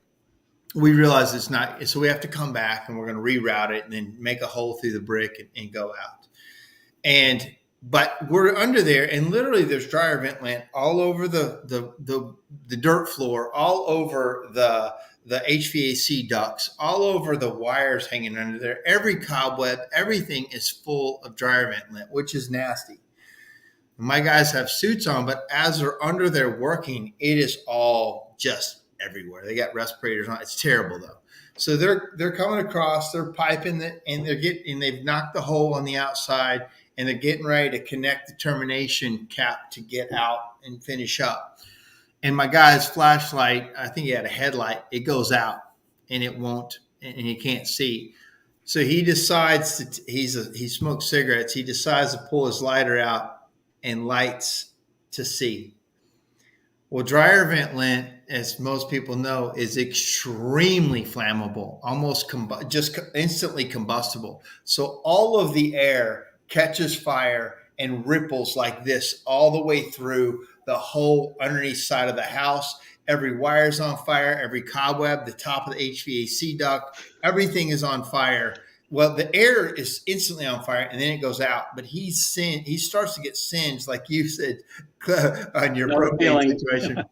we realize it's not, so we have to come back and we're going to reroute it and then make a hole through the brick and go out. But we're under there, and literally there's dryer vent lint all over the dirt floor, all over the HVAC ducts, all over the wires hanging under there. Every cobweb, everything is full of dryer vent lint, which is nasty. My guys have suits on, but as they're under there working, it is all just everywhere. They got respirators on. It's terrible though. So they're coming across, they're piping it, and they've knocked the hole on the outside, and they're getting ready to connect the termination cap to get out and finish up. And my guy's flashlight, I think he had a headlight, it goes out and it won't, and he can't see. So he decides he smokes cigarettes. He decides to pull his lighter out and lights to see. Well, dryer vent lint, as most people know, is extremely flammable, almost just instantly combustible. So all of the air catches fire and ripples like this all the way through the whole underneath side of the house. Every wire's on fire, every cobweb, the top of the HVAC duct, everything is on fire. Well, the air is instantly on fire, and then it goes out. But he starts to get singed, like you said, on your propane situation.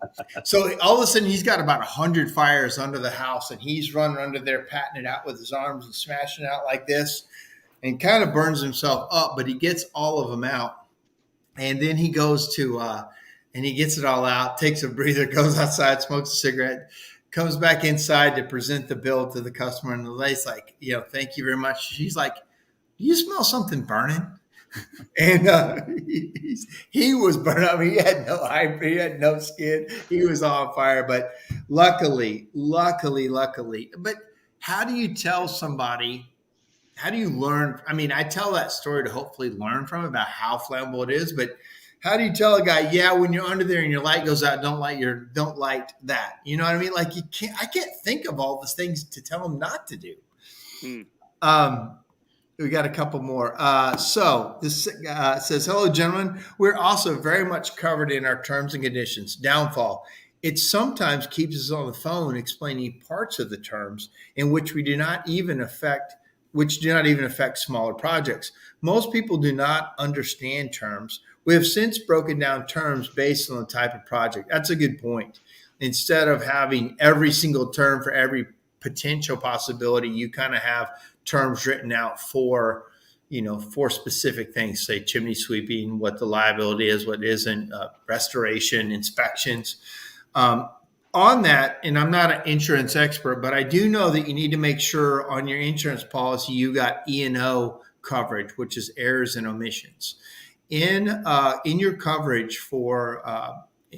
So all of a sudden, he's got about 100 fires under the house, and he's running under there, patting it out with his arms and smashing it out like this, and kind of burns himself up. But he gets all of them out, and then he goes to and he gets it all out, takes a breather, goes outside, smokes a cigarette, comes back inside to present the bill to the customer, and the lady's like, you know, thank you very much. She's like, do you smell something burning? And he was burning. I mean, he had no eye, he had no skin. He was on fire. But luckily. But how do you tell somebody? How do you learn? I mean, I tell that story to hopefully learn from it about how flammable it is, but how do you tell a guy, yeah, when you're under there and your light goes out, don't light that. You know what I mean? Like I can't think of all the things to tell him not to do. We got a couple more. So this says, hello, gentlemen. We're also very much covered in our terms and conditions. Downfall. It sometimes keeps us on the phone explaining parts of the terms in which we do not even affect which do not even affect smaller projects. Most people do not understand terms. We have since broken down terms based on the type of project. That's a good point. Instead of having every single term for every potential possibility, you kind of have terms written out for, for specific things, say chimney sweeping, what the liability is, what isn't, restoration, inspections. On that, and I'm not an insurance expert, but I do know that you need to make sure on your insurance policy you got E&O coverage, which is errors and omissions. In your coverage for,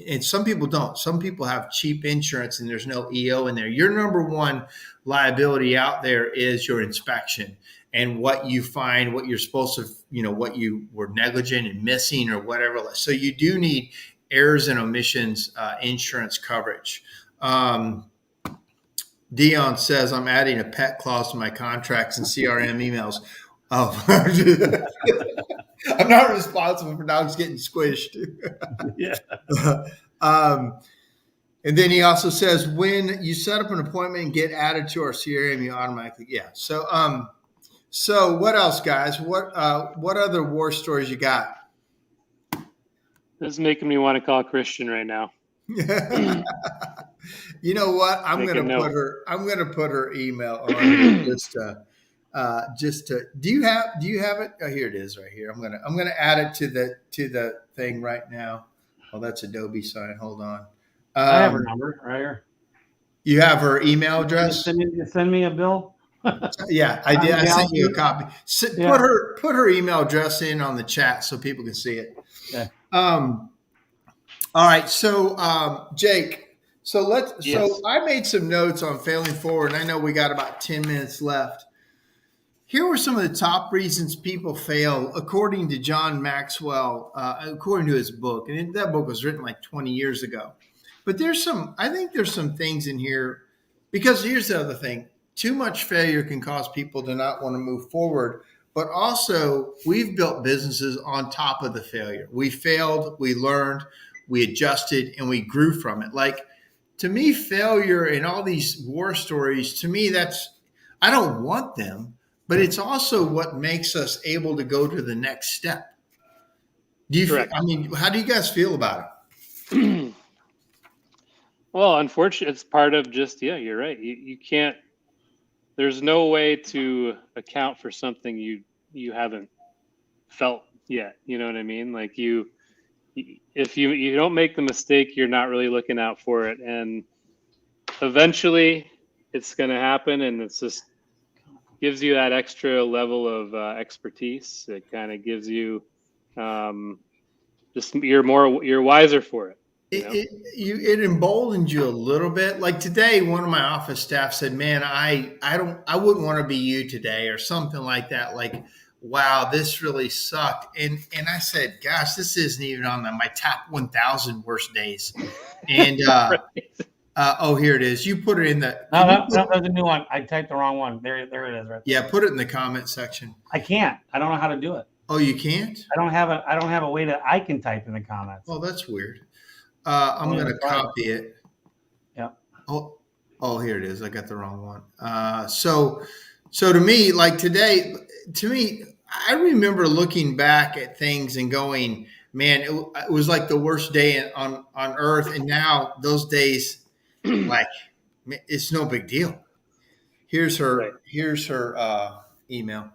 and some people don't. Some people have cheap insurance and there's no EO in there. Your number one liability out there is your inspection and what you find, what you're supposed to, what you were negligent and missing or whatever. So you do need errors and omissions insurance coverage. Dion says, I'm adding a pet clause to my contracts and CRM emails. Oh, I'm not responsible for dogs getting squished. Yeah. And then he also says, when you set up an appointment and get added to our CRM, you automatically, yeah. So what else, guys? What other war stories you got? This is making me want to call Christian right now. You know what? I'm going to put her email on just to. Do you have it? Oh, here it is right here. I'm going to add it to the thing right now. Oh, that's Adobe sign. Hold on. I have her number right here. You have her email address? Send me a bill. Yeah, I did. I sent you a copy. Yeah. Put her email address in on the chat so people can see it. Yeah. All right. So, Jake, so Yes. I made some notes on failing forward, and I know we got about 10 minutes left. Here were some of the top reasons people fail, according to John Maxwell, according to his book. And that book was written like 20 years ago. But I think there's some things in here, because here's the other thing. Too much failure can cause people to not want to move forward. But also, we've built businesses on top of the failure. We failed, we learned, we adjusted, and we grew from it. Like, to me, failure and all these war stories, to me, I don't want them. But it's also what makes us able to go to the next step. Correct. How do you guys feel about it? Well, unfortunately, it's part of just, you're right. You can't, there's no way to account for something you haven't felt yet. You know what I mean? Like if you don't make the mistake, you're not really looking out for it. And eventually it's going to happen. And it's just, gives you that extra level of expertise. It kind of gives you you're wiser for it. It emboldens you a little bit. Like today, one of my office staff said, "Man, I wouldn't want to be you today," or something like that. Like, wow, this really sucked. And I said, "Gosh, this isn't even on my top 1,000 worst days." And Right. Oh, here it is. You put it in the. No, there's a new one. I typed the wrong one. There it is. Right. Yeah, put it in the comment section. I can't. I don't know how to do it. Oh, you can't? I don't have a way that I can type in the comments. Oh, that's weird. I'm going to copy it. Yeah. Oh, here it is. I got the wrong one. So to me, like today, I remember looking back at things and going, man, it was like the worst day on earth. And now those days, like, it's no big deal. Here's her email.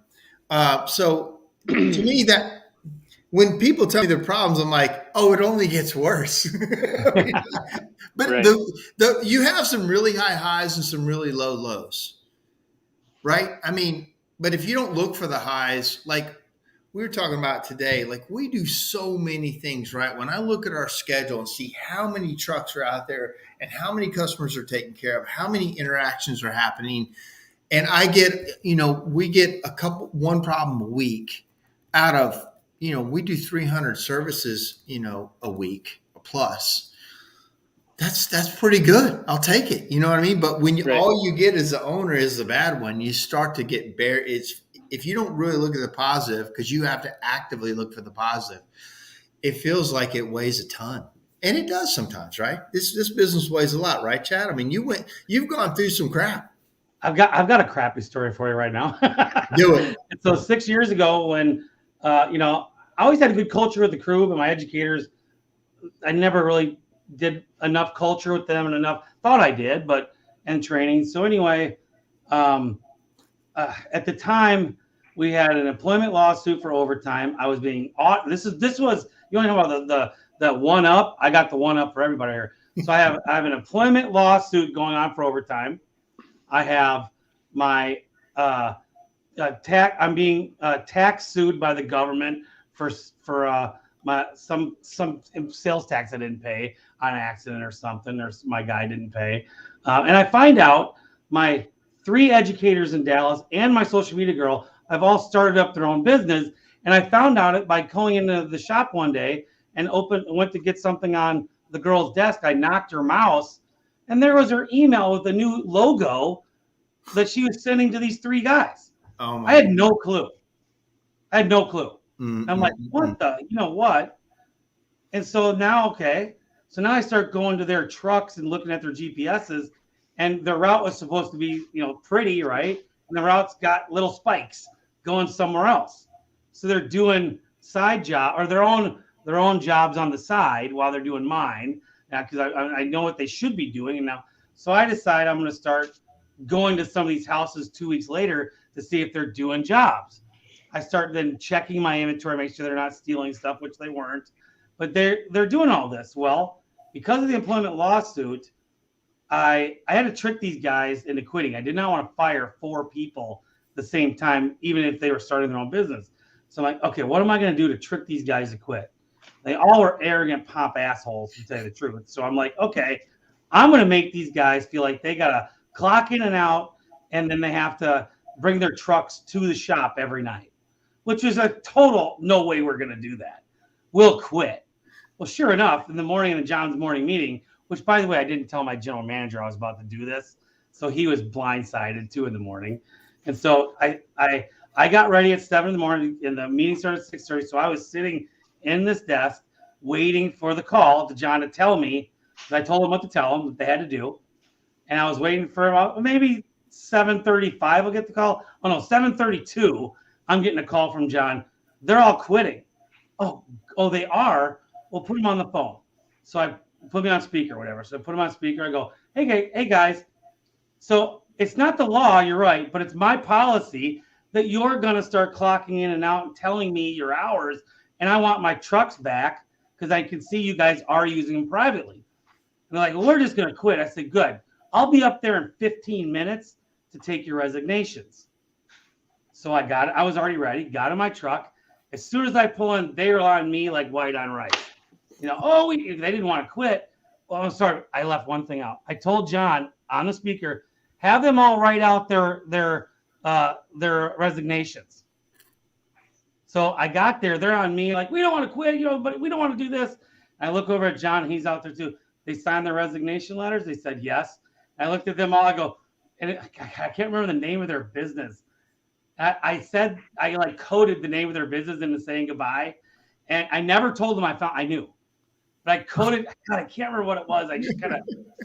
So to me, that when people tell me their problems, I'm like, oh, it only gets worse. But Right. You have some really high highs and some really low lows, right? I mean, but if you don't look for the highs, like we were talking about today, like we do so many things, right? When I look at our schedule and see how many trucks are out there and how many customers are taken care of, how many interactions are happening, and I get, we get one problem a week out of, we do 300 services, a week plus. That's pretty good. I'll take it. You know what I mean? But when all you get as the owner is the bad one, you start to get bare. If you don't really look at the positive, because you have to actively look for the positive, it feels like it weighs a ton. And it does sometimes, right? This business weighs a lot, right, Chad? I mean, you've gone through some crap. I've got a crappy story for you right now. Do it. And so 6 years ago, when I always had a good culture with the crew, but my educators, I never really did enough culture with them and enough. Thought I did, but and training. So anyway, at the time we had an employment lawsuit for overtime. I was being this was you only know about the one up. I got the one up for everybody here. So I have an employment lawsuit going on for overtime. I have my I'm being tax sued by the government for my some sales tax I didn't pay on accident or something, or my guy didn't pay, and I find out my 3 educators in Dallas and my social media girl have all started up their own business, and I found out it by going into the shop one day and went to get something on the girl's desk. I knocked her mouse, and there was her email with the new logo that she was sending to these 3 guys. Oh I had no clue. Mm-hmm. I'm like, what the, what? And so now, so now I start going to their trucks and looking at their GPSs, and their route was supposed to be, pretty, right? And the route's got little spikes going somewhere else. So they're doing side job or their own jobs on the side while they're doing mine, because I know what they should be doing. And now, so I decide I'm going to start going to some of these houses 2 weeks later to see if they're doing jobs. I start then checking my inventory, make sure they're not stealing stuff, which they weren't, but they're doing all this. Well, because of the employment lawsuit, I had to trick these guys into quitting. I did not want to fire 4 people at the same time, even if they were starting their own business. So I'm like, okay, what am I going to do to trick these guys to quit? They all were arrogant pop assholes, to tell you the truth. So I'm like, okay, I'm going to make these guys feel like they got to clock in and out, and then they have to bring their trucks to the shop every night, which is a total no way we're going to do that. We'll quit. Well, sure enough, in the morning in John's morning meeting, which, by the way, I didn't tell my general manager I was about to do this, so he was blindsided 2 a.m. And so I got ready at 7 a.m, and the meeting started at 6:30. So I was sitting in this desk waiting for the call to John to tell me, because I told him what to tell them that they had to do. And I was waiting for about maybe 7:35. I'll get the call. Oh no, 7:32. I'm getting a call from John. They're all quitting. Oh, they are. Well, put them on the phone. So I put me on speaker, or whatever. So I put them on speaker. I go, hey guys. So it's not the law, you're right, but it's my policy that you're going to start clocking in and out and telling me your hours, and I want my trucks back because I can see you guys are using them privately. And they're like, well, we're just going to quit. I said, good. I'll be up there in 15 minutes to take your resignations. So I got it. I was already ready. Got in my truck. As soon as I pull in, they were on me like white on rice. They didn't want to quit. Well, I'm sorry. I left one thing out. I told John on the speaker, have them all write out their resignations. So I got there. They're on me like, we don't want to quit, but we don't want to do this. I look over at John. He's out there too. They signed their resignation letters. They said yes. I looked at them all. I go, and I can't remember the name of their business. I said, I coded the name of their business into saying goodbye. And I never told them I knew. But I coded, God, I can't remember what it was. I just kind of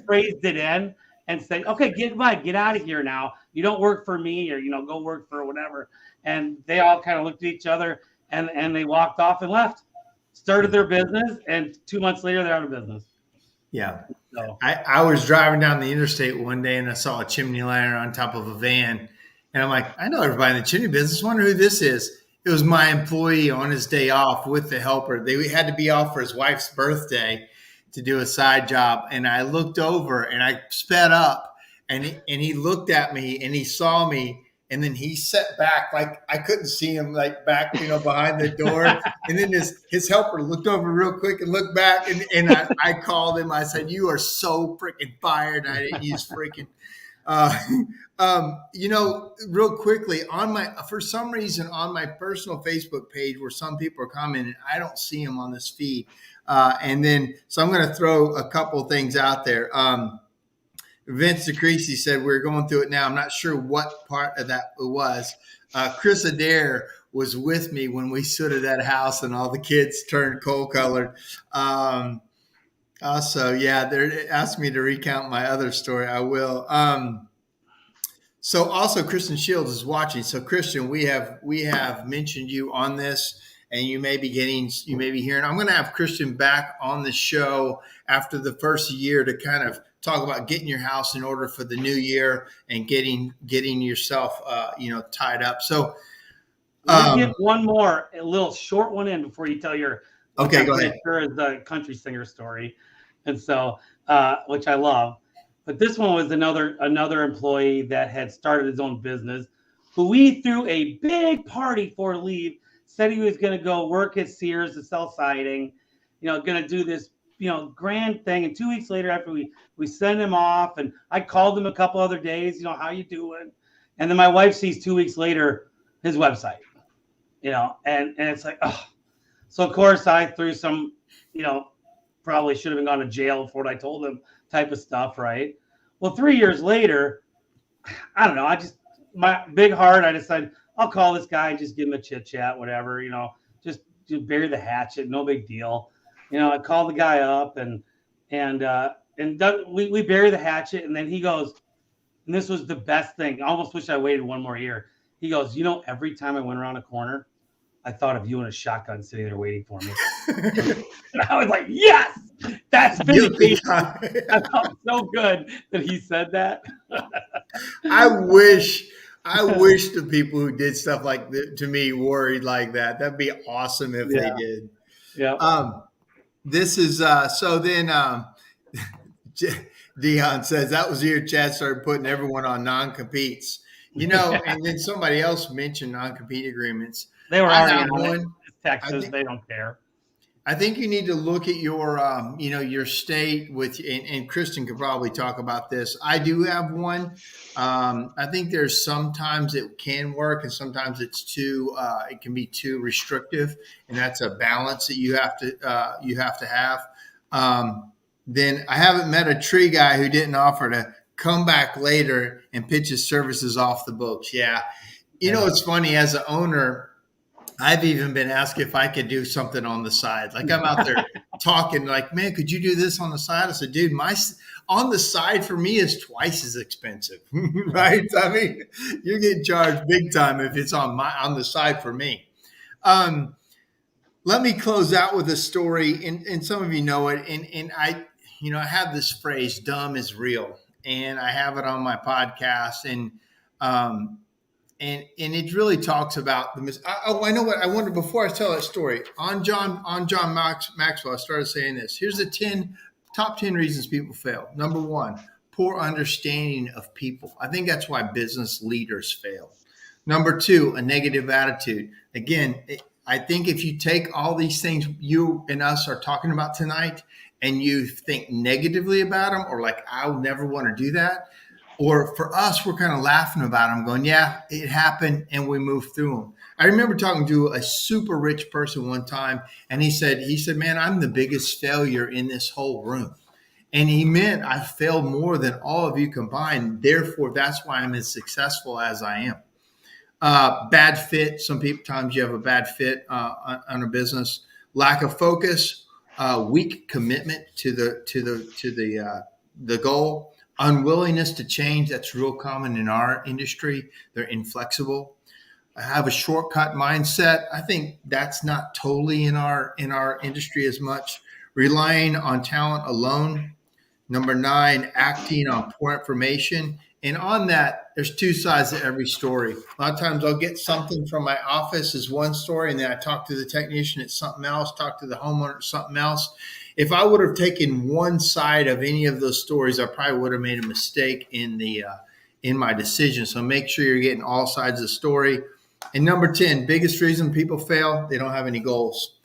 phrased it in and said, okay, goodbye, get out of here now. You don't work for me, or, go work for whatever. And they all kind of looked at each other, and they walked off and left, started their business. And 2 months later, they're out of business. Yeah. So I was driving down the interstate one day, and I saw a chimney lantern on top of a van. And I'm like, I know everybody in the chimney business. Wonder who this is. It was my employee on his day off with the helper. They had to be off for his wife's birthday to do a side job. And I looked over and I sped up, and he looked at me and he saw me. And then he sat back, like I couldn't see him, like back, behind the door. And then his helper looked over real quick and looked back. And I called him. I said, you are so freaking fired. I didn't use freaking. Real quickly for some reason on my personal Facebook page where some people are commenting, I don't see them on this feed. And then, so I'm going to throw a couple things out there. Vince DeCreasy said, we're going through it now. I'm not sure what part of that it was. Chris Adair was with me when we stood at that house and all the kids turned coal colored. Also, yeah, they're asking me to recount my other story. I will. So also Kristen Shields is watching. So Christian, we have mentioned you on this, and you may be hearing. I'm going to have Christian back on the show after the first year to kind of talk about getting your house in order for the new year and getting yourself tied up. So Let me get one more, a little short one in before you tell your, which okay, I'm go pretty ahead. sure is the country singer story, and so which I love. But this one was another employee that had started his own business, who we threw a big party for leave. Said he was going to go work at Sears to sell siding, going to do this, grand thing. And 2 weeks later, after we sent him off, and I called him a couple other days, how you doing? And then my wife sees 2 weeks later his website. And it's like, oh. So of course I threw some, probably should have been gone to jail for what I told him type of stuff, right? Well, 3 years later, I don't know. My big heart, I decided I'll call this guy and just give him a chit chat, whatever, just bury the hatchet, no big deal. I called the guy up and we bury the hatchet, and then he goes, and this was the best thing. I almost wish I waited one more year. He goes, every time I went around a corner, I thought of you in a shotgun sitting there waiting for me. And I was like, yes, that's vindication. I felt so good that he said that. I wish the people who did stuff like that to me worried like that. That'd be awesome if they did. Yeah. This is so then Dion says that was the year Chad started putting everyone on non-competes. And then somebody else mentioned non-compete agreements. They were already on it. Texas, they don't care. I think you need to look at your, your state and Kristen could probably talk about this. I do have one. I think there's sometimes it can work and sometimes it can be too restrictive, and that's a balance that you have to have. Then I haven't met a tree guy who didn't offer to come back later and pitch his services off the books. Yeah. It's funny, as an owner, I've even been asked if I could do something on the side. Like I'm out there talking like, man, could you do this on the side? I said, dude, my on the side for me is twice as expensive, right? I mean, you're getting charged big time if it's on the side for me. Let me close out with a story, and some of you know it. And I have this phrase, dumb is real, and I have it on my podcast, and it really talks about the I know what I wonder before I tell that story on John Maxwell. I started saying this. Here's the top 10 reasons people fail. Number 1, poor understanding of people. I think that's why business leaders fail. Number 2, a negative attitude. Again, I think if you take all these things you and us are talking about tonight and you think negatively about them, or like, I'll never want to do that. Or for us, we're kind of laughing about them, going, yeah, it happened, and we move through them. I remember talking to a super rich person one time, and he said, man, I'm the biggest failure in this whole room. And he meant I failed more than all of you combined. Therefore, that's why I'm as successful as I am. Bad fit. Sometimes you have a bad fit on a business. Lack of focus, weak commitment to the goal. Unwillingness to change. That's real common in our industry. They're inflexible. I have a shortcut mindset. I think that's not totally in our industry as much. Relying on talent alone. Number 9, acting on poor information. And on that, there's 2 sides to every story. A lot of times I'll get something from my office as one story, and then I talk to the technician, it's something else, talk to the homeowner, it's something else. If I would have taken one side of any of those stories, I probably would have made a mistake in my decision. So make sure you're getting all sides of the story. And number 10, biggest reason people fail, they don't have any goals.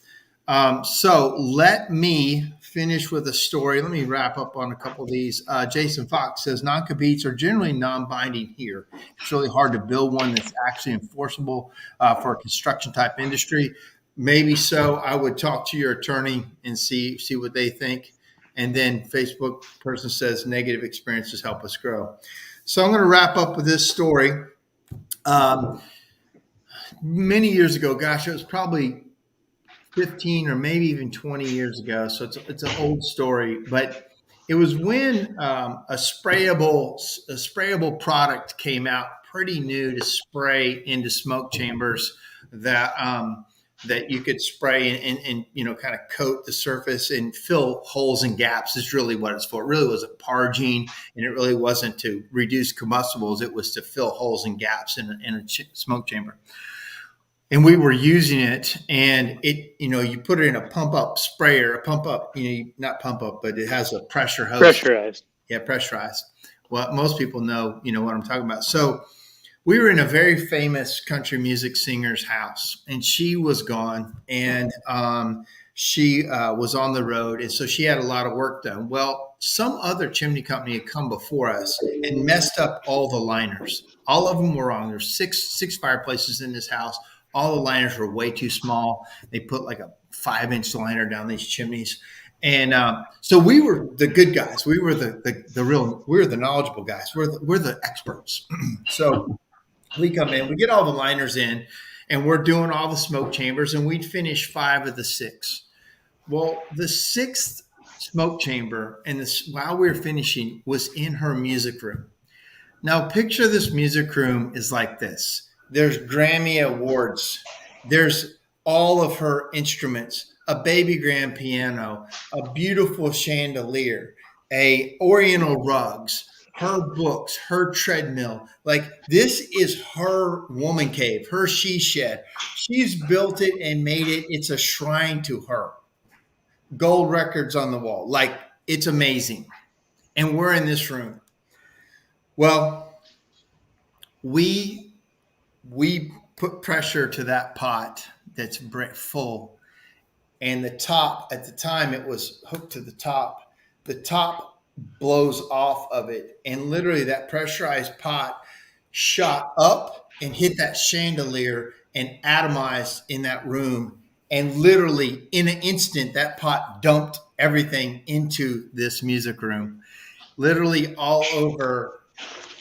So let me finish with a story. Let me wrap up on a couple of these. Jason Fox says non-competes are generally non-binding here. It's really hard to build one that's actually enforceable for a construction type industry. Maybe so. I would talk to your attorney and see what they think. And then Facebook person says negative experiences help us grow. So I'm going to wrap up with this story. Many years ago, gosh, it was probably 15 or maybe even 20 years ago. So it's an old story, but It was when a sprayable product came out, pretty new to spray into smoke chambers that that you could spray and kind of coat the surface and fill holes and gaps. Is really what it's for. It really wasn't parging, and it really wasn't to reduce combustibles. It was to fill holes and gaps in a smoke chamber. And we were using it, and you put it in a pump up sprayer, not pump up, but it has a pressure hose. Pressurized. Yeah, pressurized. Well, most people know, what I'm talking about. So we were in a very famous country music singer's house, and she was gone, and she was on the road, and so she had a lot of work done. Well, some other chimney company had come before us and messed up all the liners. All of them were wrong. There's six fireplaces in this house. All the liners were way too small. They put like a 5-inch liner down these chimneys. And so we were the good guys. We were we were the knowledgeable guys. We're the experts. So we come in, we get all the liners in, and we're doing all the smoke chambers, and we'd finish 5 of the 6. Well, the 6th smoke chamber, while we were finishing, was in her music room. Now, picture this music room is like this. There's Grammy Awards. There's all of her instruments, a baby grand piano, a beautiful chandelier, oriental rugs, her books, her treadmill. Like, this is her woman cave, her she shed. She's built it and made it. It's a shrine to her. Gold records on the wall. Like, it's amazing. And we're in this room. Well, we put pressure to that pot that's full, and the top, at the time it was hooked to the top blows off of it, and literally that pressurized pot shot up and hit that chandelier and atomized in that room, and literally in an instant that pot dumped everything into this music room, literally all over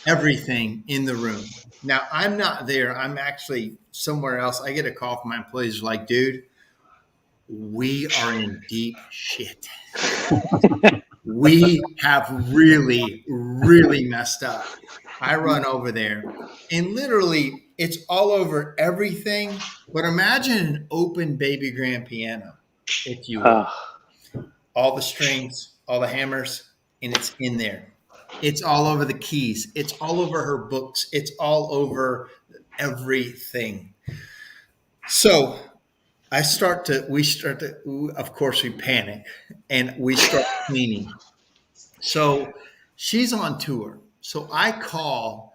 everything in the room. Now, I'm not there. I'm actually somewhere else. I get a call from my employees like, dude, we are in deep shit. We have really, really messed up. I run over there, and literally it's all over everything. But imagine an open baby grand piano, if you will. All the strings, all the hammers, and it's in there. It's all over the keys. It's all over her books. It's all over everything. So we start to, of course, we panic and we start cleaning. So she's on tour. So I call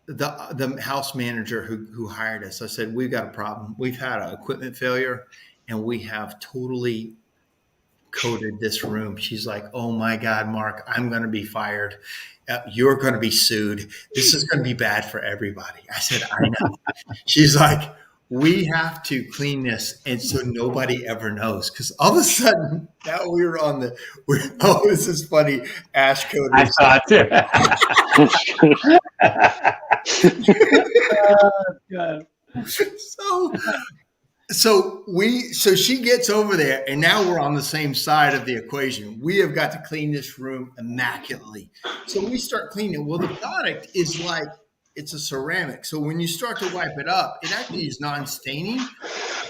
the house manager who hired us. I said, we've got a problem. We've had an equipment failure, and we have totally coated this room. She's like, oh my God, Mark, I'm going to be fired. You're going to be sued. This is going to be bad for everybody. I said, I know. She's like, we have to clean this, and so nobody ever knows. Because all of a sudden, now we were on this is funny, ash coated. I saw it too. So she gets over there, and now we're on the same side of the equation. We have got to clean this room immaculately. So we start cleaning. Well, the product is like, it's a ceramic. So when you start to wipe it up, it actually is non-staining,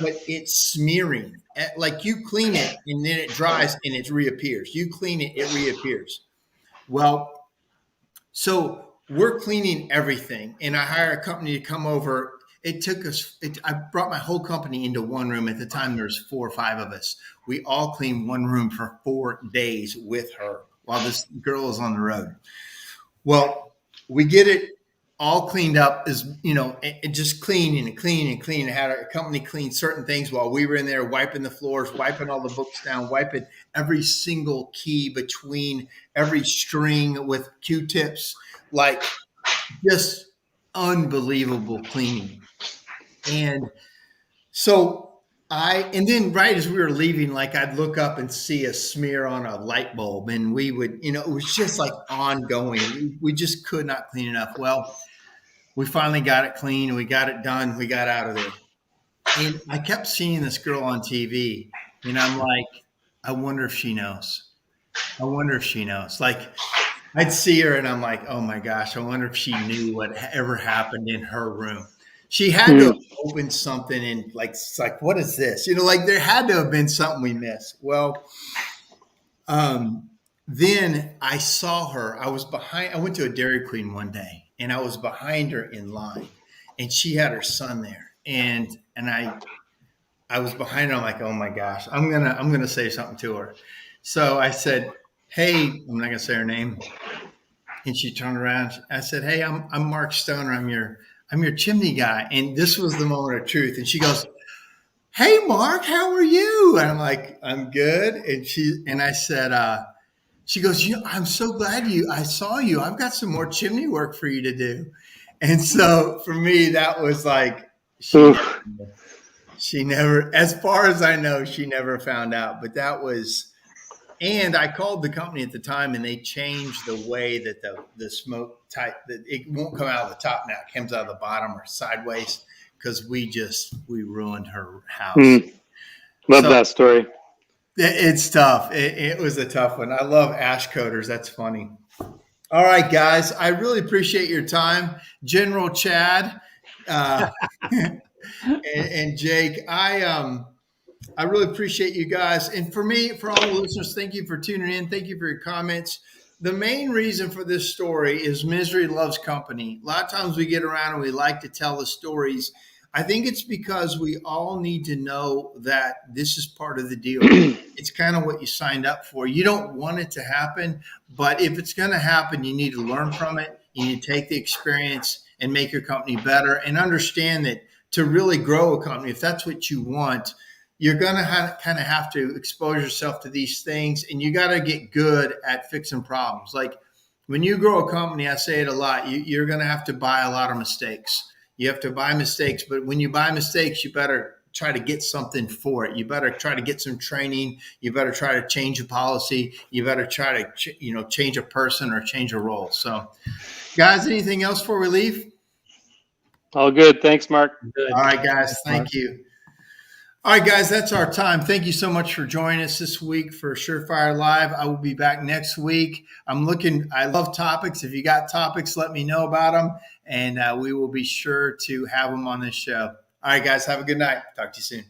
but it's smearing. Like, you clean it and then it dries and it reappears. You clean it, it reappears. Well, so we're cleaning everything, and I hire a company to come over. It took us, I brought my whole company into one room. At the time, there's 4 or 5 of us. We all cleaned one room for 4 days with her while this girl is on the road. Well, we get it all cleaned up, and just clean and clean and clean. I had our company clean certain things while we were in there, wiping the floors, wiping all the books down, wiping every single key between every string with Q-tips, like, just unbelievable cleaning. And so and then right as we were leaving, like, I'd look up and see a smear on a light bulb, and we would, it was just like ongoing. We just could not clean enough. Well, we finally got it clean, and we got it done. We got out of there. And I kept seeing this girl on TV, and I'm like, I wonder if she knows. I wonder if she knows. Like, I'd see her and I'm like, oh my gosh, I wonder if she knew what ever happened in her room. She had to have Hmm. opened something and like, it's like, what is this? Like there had to have been something we missed. Well, um, then I saw her. I went to a Dairy Queen one day and I was behind her in line and she had her son there. And I was behind her. I'm like, oh my gosh, I'm gonna say something to her. So I said, hey, I'm not gonna say her name. And she turned around. I said, hey, I'm Mark Stoner. I'm your chimney guy. And this was the moment of truth. And she goes, hey, Mark, how are you? And I'm like, I'm good. And I said, she goes, I'm so glad I saw you. I've got some more chimney work for you to do. And so for me, that was like, Oof. she never, as far as I know, she never found out. But that was, and I called the company at the time and they changed the way that the smoke type, that it won't come out of the top now. It comes out of the bottom or sideways because we ruined her house. Love So that story. it's tough. It was a tough one. I love ash coaters. That's funny. All right, guys. I really appreciate your time. General Chad and Jake. I really appreciate you guys. And for all the listeners, thank you for tuning in. Thank you for your comments. The main reason for this story is misery loves company. A lot of times we get around and we like to tell the stories. I think it's because we all need to know that this is part of the deal. It's kind of what you signed up for. You don't want it to happen, but if it's going to happen, you need to learn from it. You need to take the experience and make your company better and understand that to really grow a company, if that's what you want, you're going to kind of have to expose yourself to these things, and you got to get good at fixing problems. Like when you grow a company, I say it a lot, you're going to have to buy a lot of mistakes. You have to buy mistakes, but when you buy mistakes, you better try to get something for it. You better try to get some training. You better try to change a policy. You better try to, change a person or change a role. So guys, anything else before we leave? All good. Thanks, Mark. Good. All right, guys. Thank you. All right, guys, that's our time. Thank you so much for joining us this week for SureFire Live. I will be back next week. I love topics. If you got topics, let me know about them, and we will be sure to have them on this show. All right, guys, have a good night. Talk to you soon.